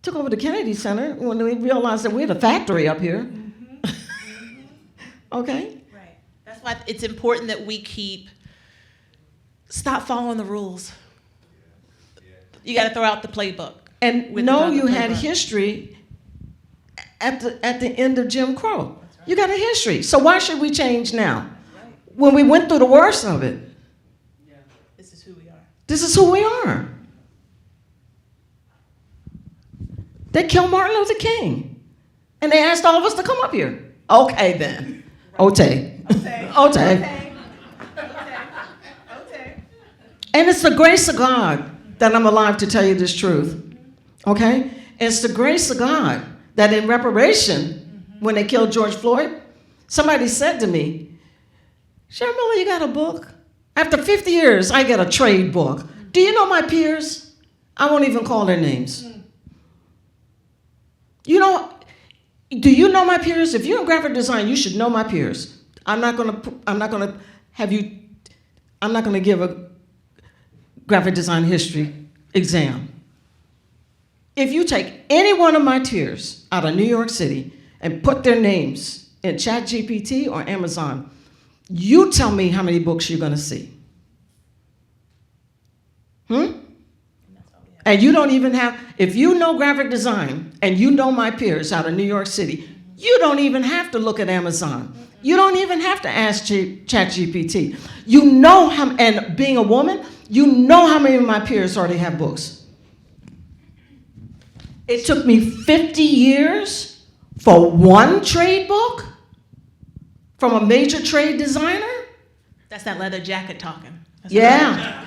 took over the Kennedy Center when we realized that we had a factory up here. Okay? Right. That's why it's important that we stop following the rules. You got to throw out the playbook. And know you had history at the end of Jim Crow. You got a history. So why should we change now? When we went through the worst of it. This is who we are. This is who we are. They killed Martin Luther King. And they asked all of us to come up here. Okay then. Otay. And it's the grace of God that I'm alive to tell you this truth. Okay? It's the grace of God that in reparation, when they killed George Floyd, somebody said to me, Cheryl Miller, you got a book? After 50 years, I get a trade book. Do you know my peers? I won't even call their names. Do you know my peers? If you're in graphic design, you should know my peers. I'm not gonna give a graphic design history exam. If you take any one of my peers out of New York City and put their names in ChatGPT or Amazon, you tell me how many books you're gonna see. And you don't even have, if you know graphic design and you know my peers out of New York City, you don't even have to look at Amazon. You don't even have to ask ChatGPT. You know how, and being a woman, you know how many of my peers already have books. It took me 50 years for one trade book from a major trade designer. That's that leather jacket talking. That's Yeah.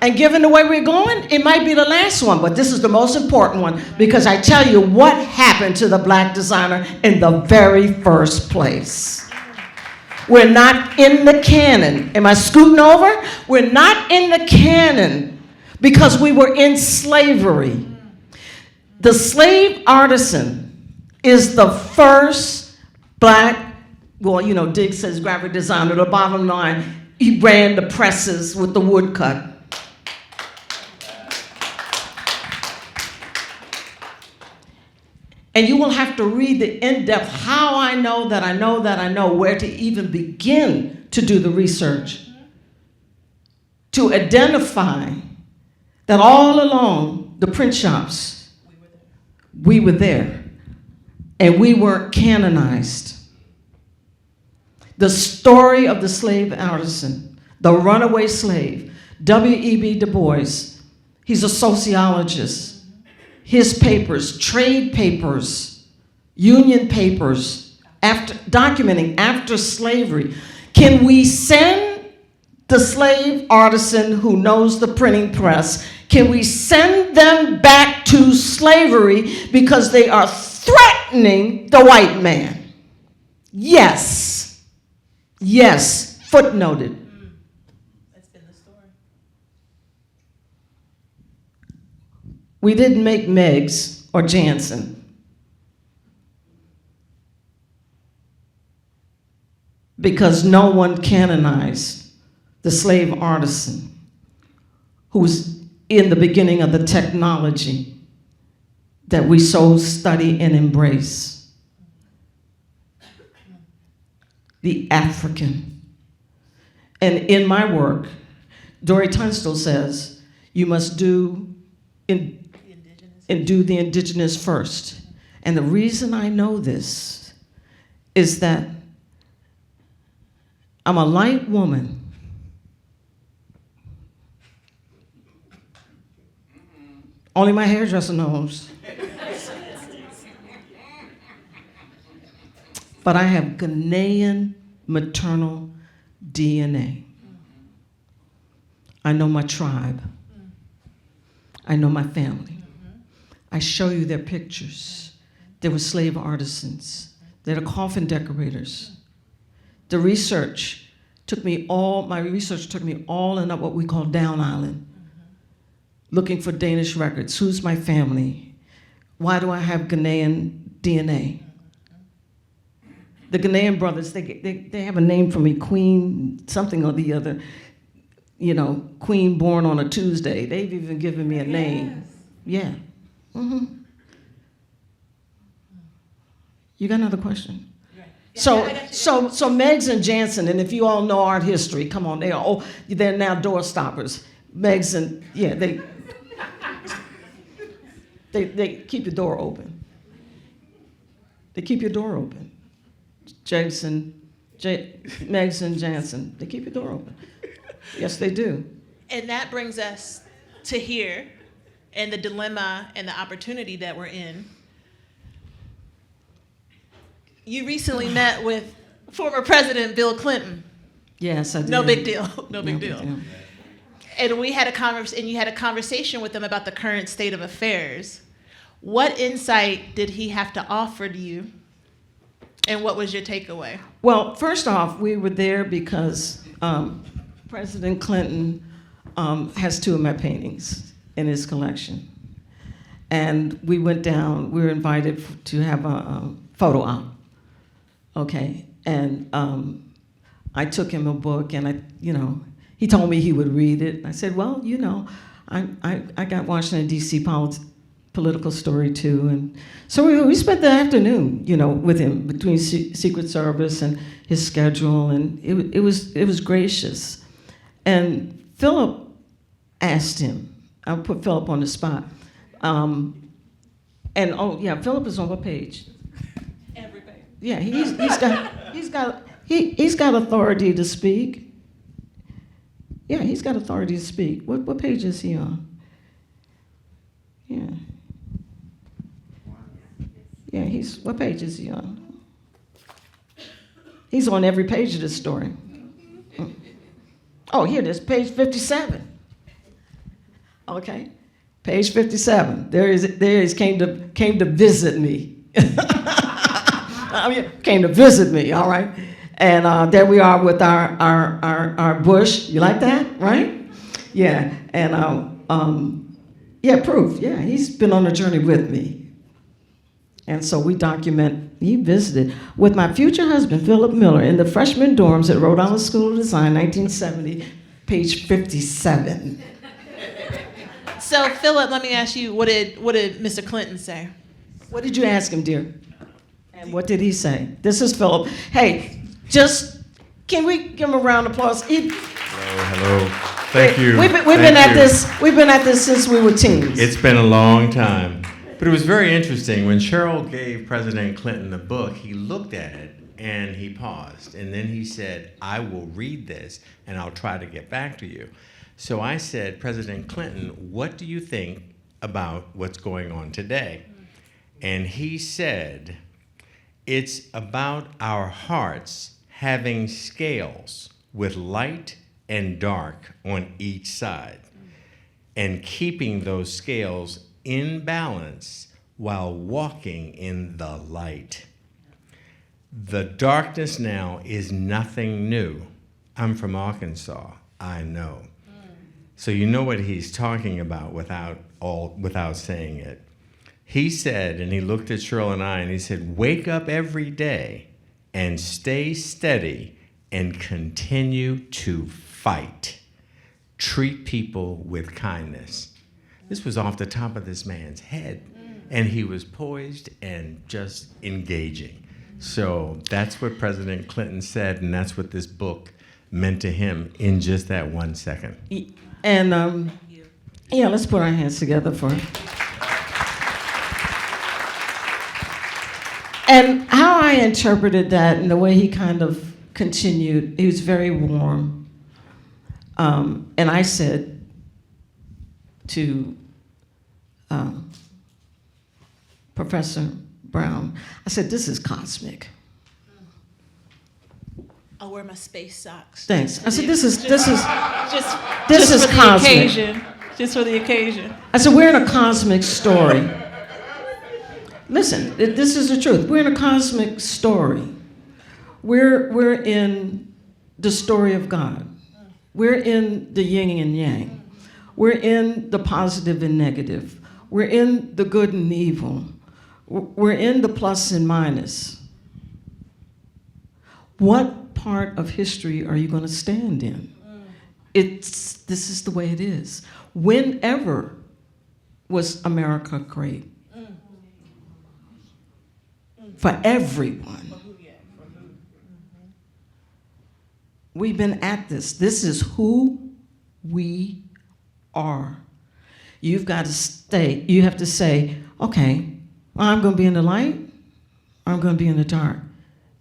And given the way we're going, it might be the last one, but this is the most important one because I tell you what happened to the black designer in the very first place. We're not in the canon. Am I scooting over? We're not in the canon because we were in slavery. The slave artisan is the first black, well, you know, Diggs says graphic designer, the bottom line, he ran the presses with the woodcut. And you will have to read the in-depth how I know that I know that I know where to even begin to do the research. To identify that all along the print shops, we were there. And we weren't canonized. The story of the slave artisan, the runaway slave, W.E.B. Du Bois, he's a sociologist. His papers, trade papers, union papers, documenting after slavery. Can we send the slave artisan who knows the printing press, can we send them back to slavery because they are threatening the white man? Yes. Yes. Footnoted. That's been the story. We didn't make Meggs or Jansen. Because no one canonized the slave artisan who was in the beginning of the technology that we so study and embrace. The African. And in my work, Dory Tunstall says, you must do the indigenous first. And the reason I know this is that I'm a light woman. Only my hairdresser knows. But I have Ghanaian maternal DNA. I know my tribe. I know my family. I show you their pictures. They were slave artisans. They're coffin decorators. The research took me all in up what we call Down Island, looking for Danish records. Who's my family? Why do I have Ghanaian DNA? The Ghanaian brothers, they have a name for me, Queen something or the other. You know, Queen born on a Tuesday. They've even given me a name. Yeah. Mm-hmm. You got another question? So Meggs and Jansen, and if you all know art history, come on, they're now door stoppers. Meggs and, yeah, they keep the door open. They keep your door open. Meggs and Jansen, they keep your door open. Yes, they do. And that brings us to here and the dilemma and the opportunity that we're in. You recently met with former President Bill Clinton. Yes, I did. No big deal. No big deal. And we had you had a conversation with him about the current state of affairs. What insight did he have to offer to you? And what was your takeaway? Well, first off, we were there because President Clinton has two of my paintings in his collection. And we went down, we were invited to have a photo op. Okay, and I took him a book and he told me he would read it. I said, well, I got Washington, D.C. political story too. And so we spent the afternoon, with him between Secret Service and his schedule, and it was gracious. And Philip asked him, I'll put Philip on the spot. Philip is on what page? Every page. Yeah, he's got authority to speak. Yeah, he's got authority to speak. What page is he on? Yeah. Yeah, what page is he on? He's on every page of this story. Oh, here it is, page 57. Okay, page 57. There he is, came to visit me. I mean, came to visit me, all right? And there we are with our bush. You like that, right? Yeah, and yeah, proof. Yeah, he's been on a journey with me. And so we document, he visited with my future husband, Philip Miller, in the freshman dorms at Rhode Island School of Design, 1970, page 57. So, Philip, let me ask you, what did Mr. Clinton say? What did you ask him, dear? And what did he say? This is Philip. Hey, can we give him a round of applause? Hello. Thank you. We've been at this since we were teens. It's been a long time. But it was very interesting. When Cheryl gave President Clinton the book, he looked at it and he paused. And then he said, I will read this and I'll try to get back to you. So I said, President Clinton, what do you think about what's going on today? And he said, it's about our hearts having scales with light and dark on each side and keeping those scales in balance while walking in the light. The darkness now is nothing new. I'm from Arkansas, I know. So you know what he's talking about without saying it. He said, and he looked at Cheryl and I, and he said, wake up every day and stay steady and continue to fight. Treat people with kindness. This was off the top of this man's head, and he was poised and just engaging. So that's what President Clinton said, and that's what this book meant to him in just that 1 second. And yeah, let's put our hands together for him. And how I interpreted that and the way he kind of continued, he was very warm. And I said to Professor Brown, I said, this is cosmic. I'll wear my space socks. Thanks. I said, this is just for cosmic. the occasion. Just for the occasion. I said, we're in a cosmic story. Listen, this is the truth. We're in a cosmic story. We're in the story of God. We're in the yin and yang. We're in the positive and negative. We're in the good and evil. We're in the plus and minus. What part of history are you going to stand in? This is the way it is. Whenever was America great? For everyone. We've been at this. This is who we are. You have to say, okay, well, I'm going to be in the light, or I'm going to be in the dark,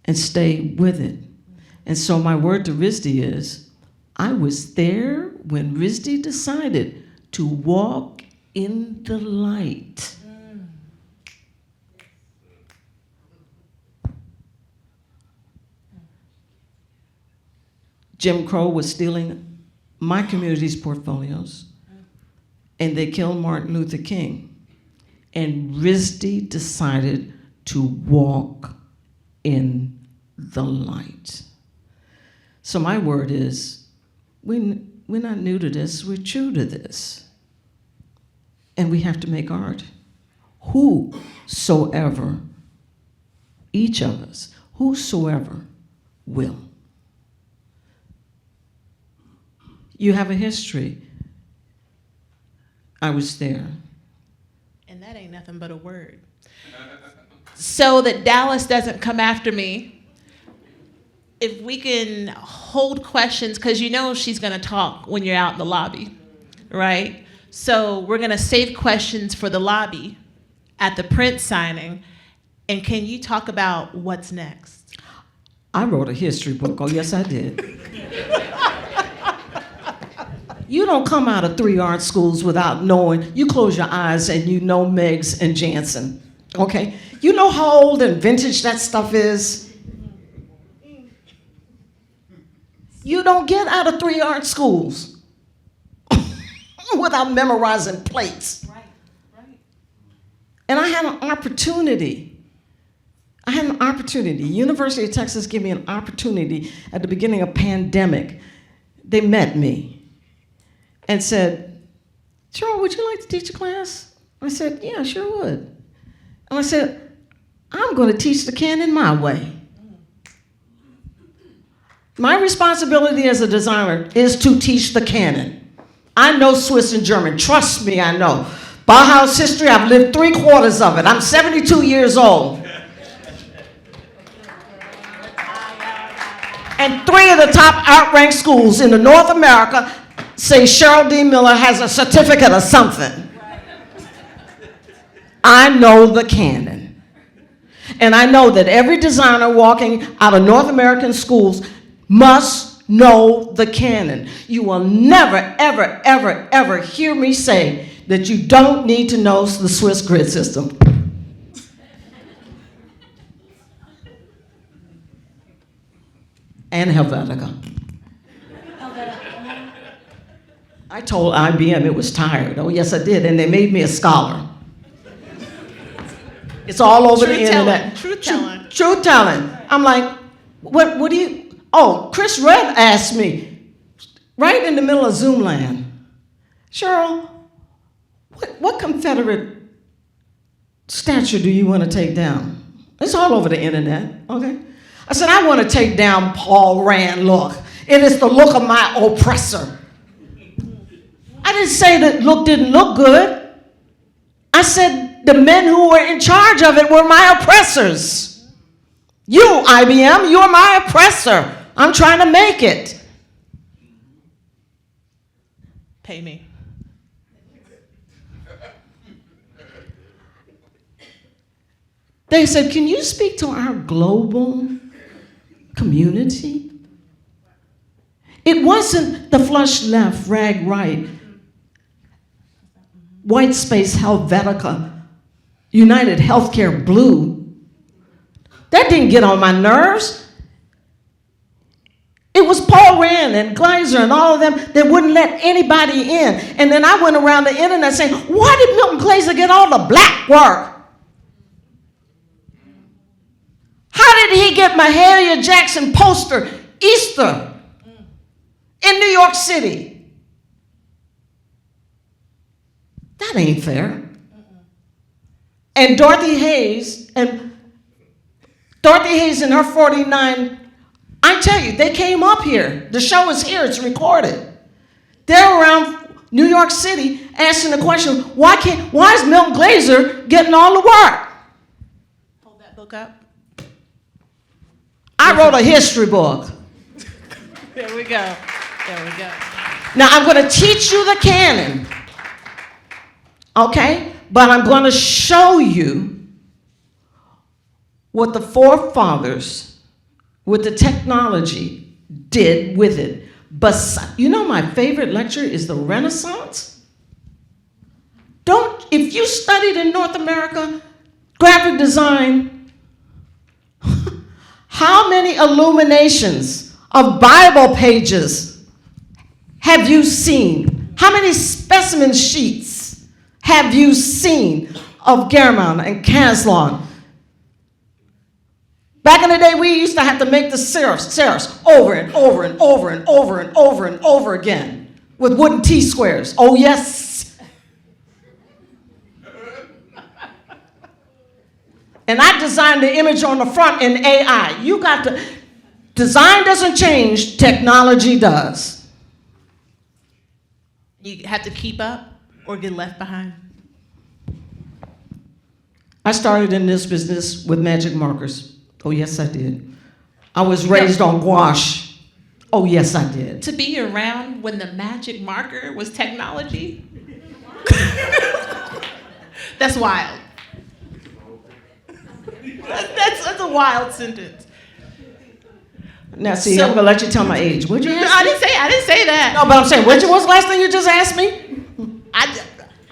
and stay with it. And so my word to RISD is, I was there when RISD decided to walk in the light. Jim Crow was stealing my community's portfolios, and they killed Martin Luther King. And RISD decided to walk in the light. So my word is, we're not new to this, we're true to this. And we have to make art. Whosoever, each of us, whosoever will. You have a history. I was there. And that ain't nothing but a word. So that Dallas doesn't come after me, if we can hold questions, because you know she's going to talk when you're out in the lobby, right? So we're going to save questions for the lobby at the print signing. And can you talk about what's next? I wrote a history book. Oh, yes, I did. You don't come out of 3 art schools without knowing. You close your eyes and you know Meigs and Jansen, okay? You know how old and vintage that stuff is? You don't get out of 3 art schools without memorizing plates. Right, right. And I had an opportunity. University of Texas gave me an opportunity at the beginning of pandemic. They met me and said, Cheryl, would you like to teach a class? I said, yeah, I sure would. And I said, I'm going to teach the canon my way. My responsibility as a designer is to teach the canon. I know Swiss and German. Trust me, I know. Bauhaus history, I've lived 3/4 of it. I'm 72 years old. And 3 of the top outranked schools in the North America say Cheryl D. Miller has a certificate of something. I know the canon. And I know that every designer walking out of North American schools must know the canon. You will never, ever, ever, ever hear me say that you don't need to know the Swiss grid system. And Helvetica. I told IBM it was tired. Oh, yes, I did. And they made me a scholar. It's all over the internet. Truth telling. Truth telling. I'm like, what do you, oh, Chris Red asked me, right in the middle of Zoom land, Cheryl, what Confederate statue do you want to take down? It's all over the internet, okay? I said, I want to take down Paul Rand look. It is the look of my oppressor. I didn't say that look didn't look good. I said the men who were in charge of it were my oppressors. You, IBM, you're my oppressor. I'm trying to make it. Pay me. They said, can you speak to our global community? It wasn't the flush left, rag right, white space Helvetica, United Healthcare blue. That didn't get on my nerves. It was Paul Rand and Gleiser and all of them that wouldn't let anybody in. And then I went around the internet saying, why did Milton Glaser get all the black work? How did he get Mahalia Jackson poster Easter in New York City? That ain't fair. And Dorothy Hayes and her 49, I tell you, they came up here. The show is here, it's recorded. They're around New York City asking the question, why is Milton Glaser getting all the work? Hold that book up. I wrote a history book. There we go. There we go. Now I'm going to teach you the canon, okay? But I'm going to show you what the forefathers with the technology did with it. But you know my favorite lecture is the Renaissance. If you studied in North America, graphic design, how many illuminations of Bible pages have you seen? How many specimen sheets have you seen of Garamond and Caslon? Back in the day, we used to have to make the serifs over and over and over and over and over and over again with wooden T-squares. Oh, yes. And I designed the image on the front in AI. You got to, design doesn't change, technology does. You have to keep up or get left behind. I started in this business with magic markers. Oh, yes, I did. I was raised on gouache. Oh, yes, I did. To be around when the magic marker was technology? That's wild. That's a wild sentence. Now, see, So- I'm gonna let you tell my age. Would you No, ask I me? didn't say that. No, but I'm saying, what's the last thing you just asked me?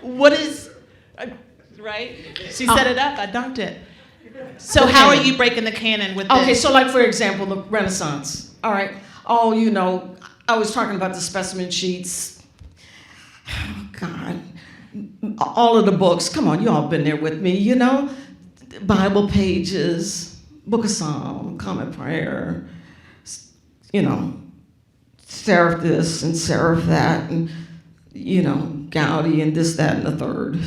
What is, right? She set it up, I dunked it. So how are you breaking the canon with this? Okay, so like for example, the Renaissance. All right. Oh, you know, I was talking about the specimen sheets. Oh, God. All of the books. Come on, you all been there with me, you know? Bible pages, Book of Psalm, Common Prayer, you know, seraph this and seraph that, and, you know, Gaudi and this, that, and the third.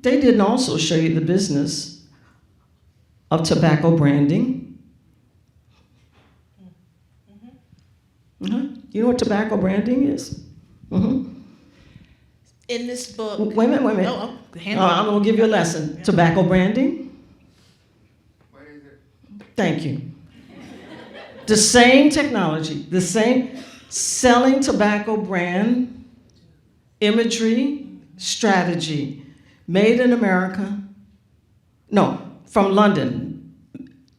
They didn't also show you the business of tobacco branding. You know what tobacco branding is? In this book. Wait a minute. Oh, I'm going to give you a lesson. Tobacco branding. What is it? Thank you. The same technology, the same selling tobacco brand, imagery, strategy, made in America. No, from London.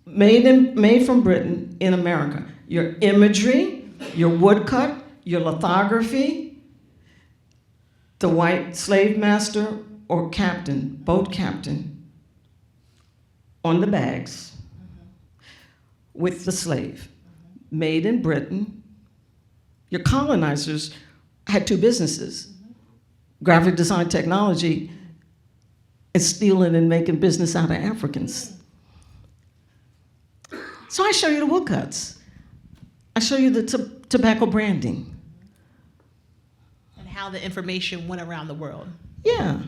Made from Britain in America. Your imagery, your woodcut, your lithography, the white slave master or captain, boat captain, on the bags with the slave. Made in Britain. Your colonizers had two businesses, graphic design technology and stealing and making business out of Africans. So I show you the woodcuts. I show you the tobacco branding. And how the information went around the world. Yeah.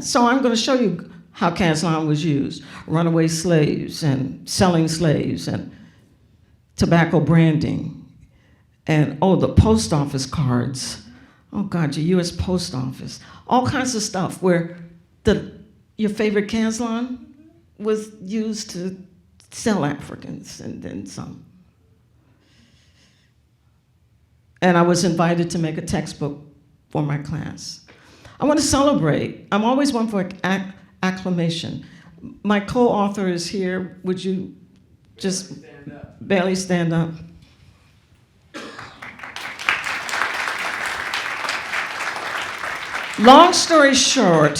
So I'm going to show you how Caslan was used. Runaway slaves and selling slaves and tobacco branding. And, the post office cards. Oh, God, your U.S. Post Office. All kinds of stuff where your favorite Caslan was used to sell Africans and then some. And I was invited to make a textbook for my class. I want to celebrate. I'm always one for acclamation. My co-author is here. Would you just barely stand up? Long story short,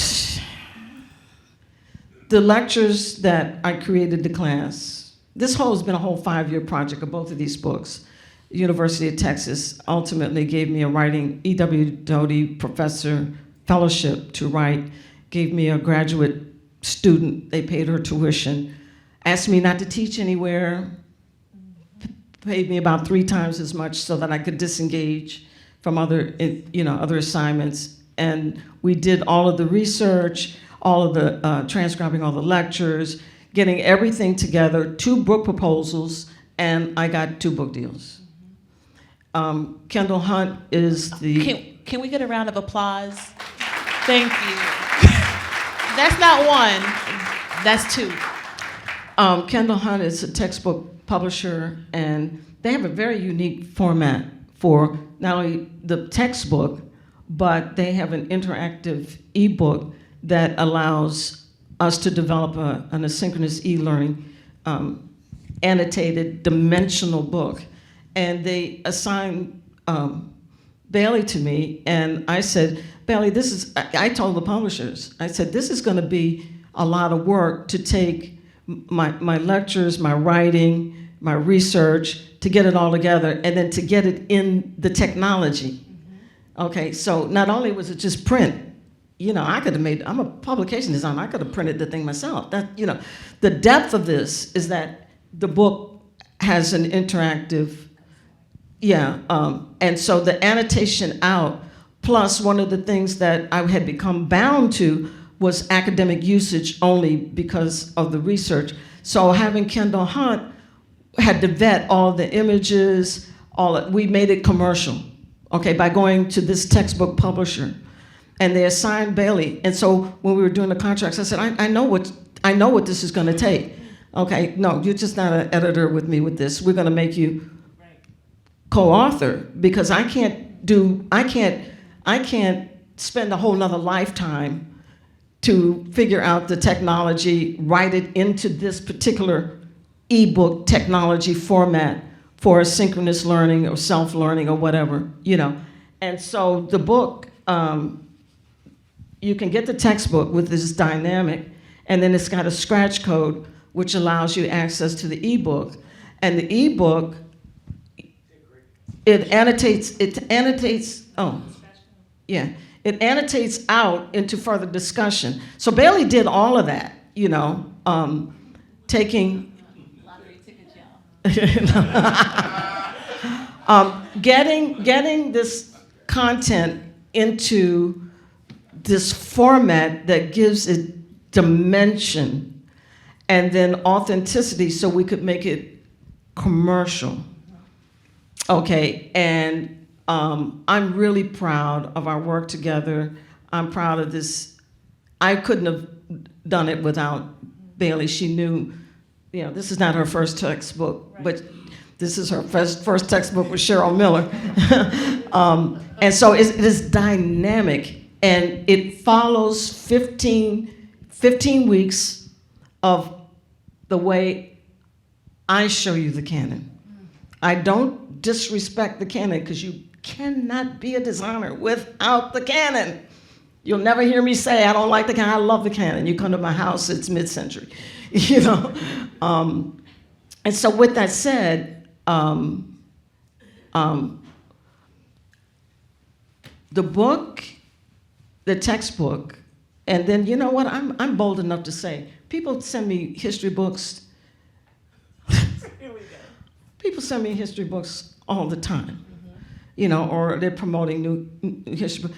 the lectures that I created the class, this has been a whole 5-year project of both of these books. The University of Texas ultimately gave me a writing E.W. Doty Professor Fellowship to write, gave me a graduate student, they paid her tuition, asked me not to teach anywhere, paid me about 3 times as much so that I could disengage from other assignments. And we did all of the research, all of the transcribing all the lectures, getting everything together, 2 book proposals, and I got 2 book deals. Kendall Hunt is the... Can we get a round of applause? Thank you. That's not 1, that's 2. Kendall Hunt is a textbook publisher, and they have a very unique format for not only the textbook, but they have an interactive ebook that allows us to develop an asynchronous e-learning annotated dimensional book. And they assigned Bailey to me, and I said, Bailey, I told the publishers, I said, this is gonna be a lot of work to take my lectures, my writing, my research, to get it all together, and then to get it in the technology. Okay, so not only was it just print, I could have I'm a publication designer, I could have printed the thing myself. The depth of this is that the book has an interactive, and so the annotation out, plus one of the things that I had become bound to was academic usage only because of the research. So having Kendall Hunt had to vet all the images, we made it commercial. Okay, by going to this textbook publisher, and they assigned Bailey. And so when we were doing the contracts, I said, I know what this is going to take. Okay, no, you're just not an editor with me with this. We're going to make you co-author because I can't spend a whole nother lifetime to figure out the technology, write it into this particular ebook technology format for asynchronous learning or self-learning or whatever, you know. And so the book, you can get the textbook with this dynamic, and then it's got a scratch code which allows you access to the ebook. And the ebook, it annotates out into further discussion. So Bailey did all of that, you know, taking, getting this content into this format that gives it dimension and then authenticity so we could make it commercial. Okay, and I'm really proud of our work together. I'm proud of this. I couldn't have done it without Bailey. She knew, you know, this is not her first textbook, but this is her first textbook with Cheryl Miller. And so it is dynamic, and it follows 15 weeks of the way I show you the canon. I don't disrespect the canon, because you cannot be a designer without the canon. You'll never hear me say, I don't like the canon, I love the canon. You come to my house, it's mid-century, you know? And so with that said, the book, the textbook, and then, you know what, I'm bold enough to say, people send me history books. People send me history books all the time, you know, or they're promoting new history books.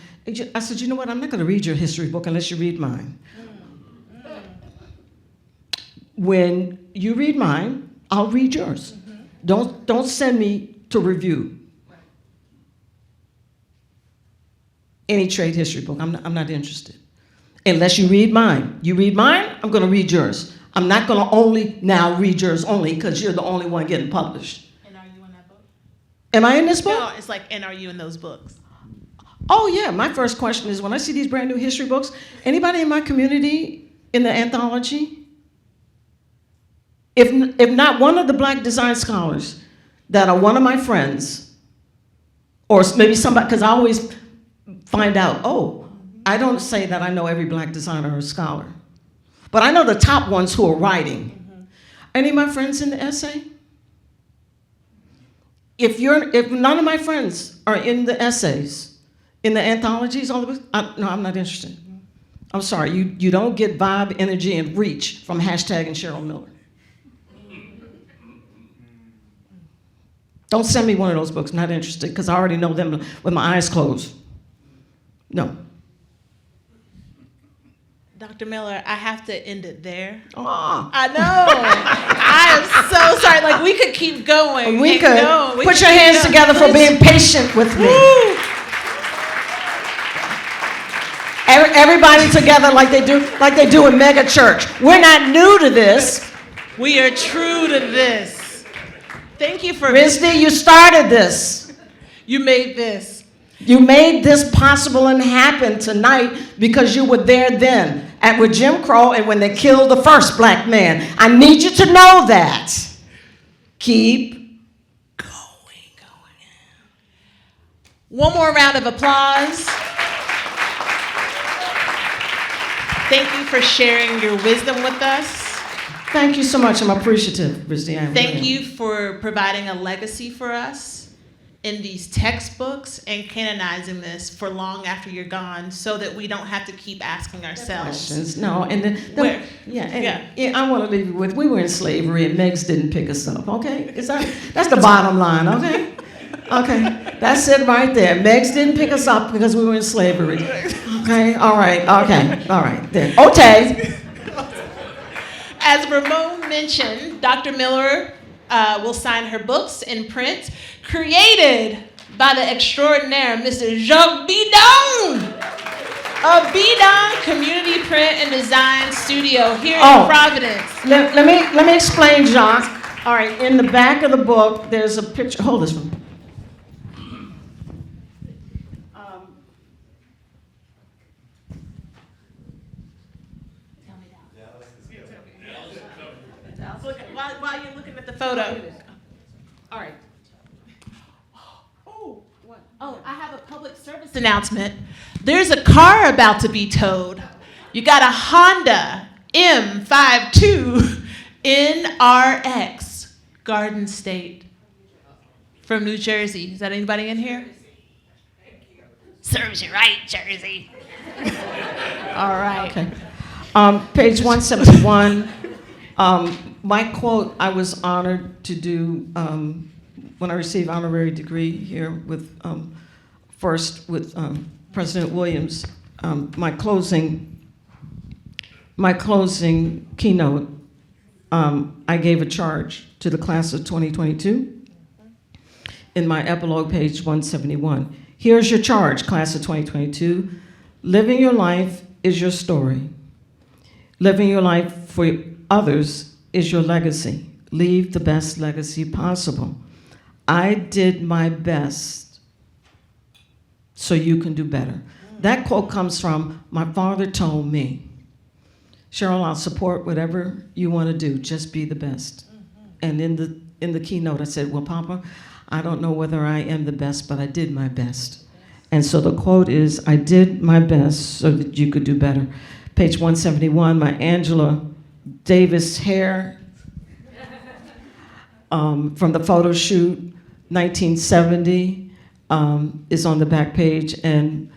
I said, you know what, I'm not gonna read your history book unless you read mine. When you read mine, I'll read yours. Don't send me to review any trade history book. I'm not interested. Unless you read mine. You read mine, I'm gonna read yours. I'm not gonna only now read yours only because you're the only one getting published. And are you in that book? Am I in this book? No, it's like, and are you in those books? Oh yeah, my first question is, when I see these brand new history books, anybody in my community in the anthology? If not one of the Black design scholars that are one of my friends, or maybe somebody, because I always find out, oh, I don't say that I know every Black designer or scholar, but I know the top ones who are writing. Any of my friends in the essay? If none of my friends are in the essays, in the anthologies, all the books, no, I'm not interested. I'm sorry, you don't get vibe, energy, and reach from hashtagging Cheryl Miller. Don't send me one of those books, not interested, because I already know them with my eyes closed. No. Dr. Miller, I have to end it there. Oh. I know. I am so sorry. Like, we could keep going. We could. Go. Put your hands together for being patient with me. Woo. Everybody together like they do in mega church. We're not new to this. We are true to this. Thank you for... Rizdi, you started this. You made this. You made this possible and happen tonight because you were there then with Jim Crow and when they killed the first Black man. I need you to know that. Keep going. One more round of applause. Thank you for sharing your wisdom with us. Thank you so much. I'm appreciative, Rizdi. Thank you for providing a legacy for us in these textbooks and canonizing this for long after you're gone, so that we don't have to keep asking ourselves. Questions. No, and Where? Yeah, I want to leave you with, we were in slavery and Megs didn't pick us up, okay? That's the bottom line, okay? Okay, that's it right there. Megs didn't pick us up because we were in slavery. Okay, all right, there. Okay. As Ramon mentioned, Dr. Miller will sign her books in print, created by the extraordinaire Mr. Jacques Bidon of Bidon Community Print and Design Studio here in Providence. Let me explain, Jacques. All right, in the back of the book, there's a picture. Hold this one. photo. All right. Oh, I have a public service announcement. There's a car about to be towed. You got a Honda M52 NRX Garden State from New Jersey. Is that anybody in here? Serves you right, Jersey. All right. Okay. Page 171. My quote, I was honored to do when I received honorary degree here with first with President Williams. My closing keynote, I gave a charge to the class of 2022 in my epilogue, page 171. Here's your charge, class of 2022. Living your life is your story. Living your life for others is your legacy. Leave the best legacy possible. I did my best so you can do better. That quote comes from my father told me, Cheryl, I'll support whatever you want to do, just be the best. And in the keynote I said, well, Papa, I don't know whether I am the best, but I did my best. And so the quote is, I did my best so that you could do better. Page 171, my Angela Davis hair from the photo shoot, 1970, is on the back page, and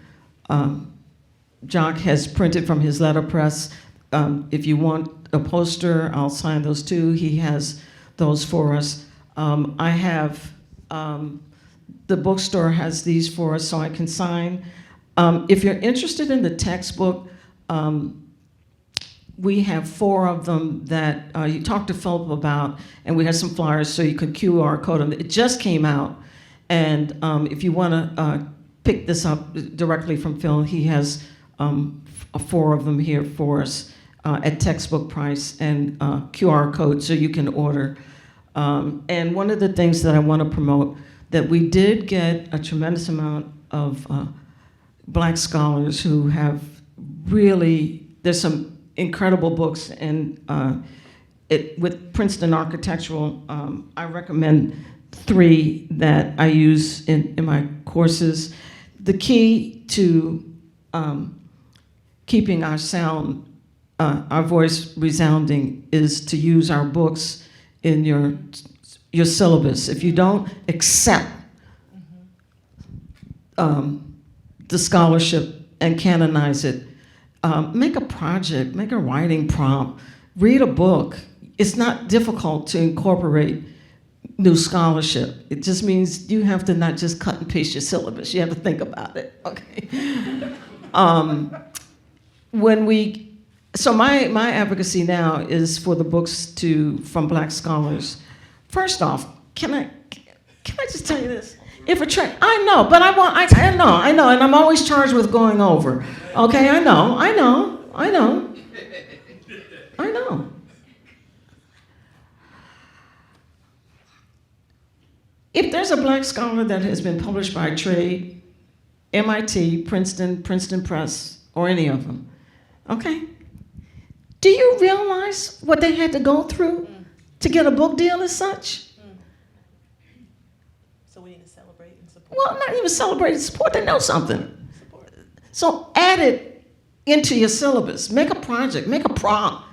Jock has printed from his letterpress. If you want a poster, I'll sign those too. He has those for us. I have, the bookstore has these for us so I can sign. If you're interested in the textbook, we have 4 of them that you talked to Philip about, and we have some flyers so you can QR code them. It just came out, and if you want to pick this up directly from Phil, he has 4 of them here for us at textbook price and QR code so you can order. And one of the things that I want to promote, that we did get a tremendous amount of Black scholars who have really, there's some incredible books, and with Princeton Architectural, I recommend 3 that I use in my courses. The key to keeping our sound, our voice resounding, is to use our books in your syllabus. If you don't accept the scholarship and canonize it, make a project, make a writing prompt, read a book. It's not difficult to incorporate new scholarship. It just means you have to not just cut and paste your syllabus. You have to think about it, okay? So my advocacy now is for the books from Black scholars. First off, can I just tell you this? If a train, I know, but I know, and I'm always charged with going over. Okay, I know. If there's a Black scholar that has been published by trade, MIT, Princeton, Princeton Press, or any of them, okay? Do you realize what they had to go through to get a book deal as such? So we need to celebrate and support. Well, not even celebrate and support, they know something. So add it into your syllabus. Make a project, make a prompt.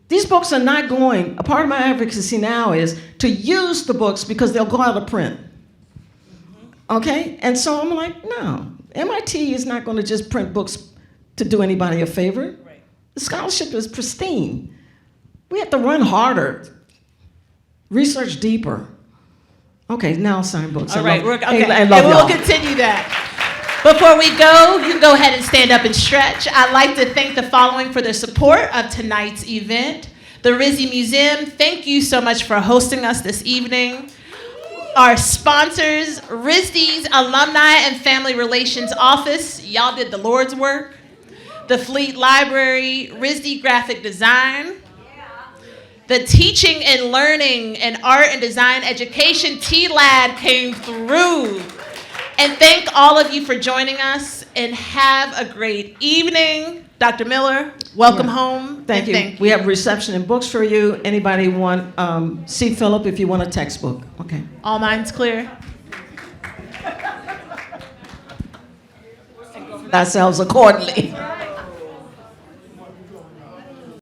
These books are not going, a part of my advocacy now is to use the books because they'll go out of print. Okay? And so I'm like, no, MIT is not going to just print books to do anybody a favor. Right. The scholarship is pristine. We have to run harder, research deeper. Okay, now I'll sign books. All right, I love we'll y'all. continue that. Before we go, you can go ahead and stand up and stretch. I'd like to thank the following for their support of tonight's event. The RISD Museum, thank you so much for hosting us this evening. Our sponsors, RISD's Alumni and Family Relations Office, y'all did the Lord's work. The Fleet Library, RISD Graphic Design. The Teaching and Learning and Art and Design Education, TLAD came through. And thank all of you for joining us, and have a great evening. Dr. Miller, welcome home. Thank you. We have reception and books for you. Anybody want, see Philip if you want a textbook. Okay. All minds clear? Ourselves accordingly.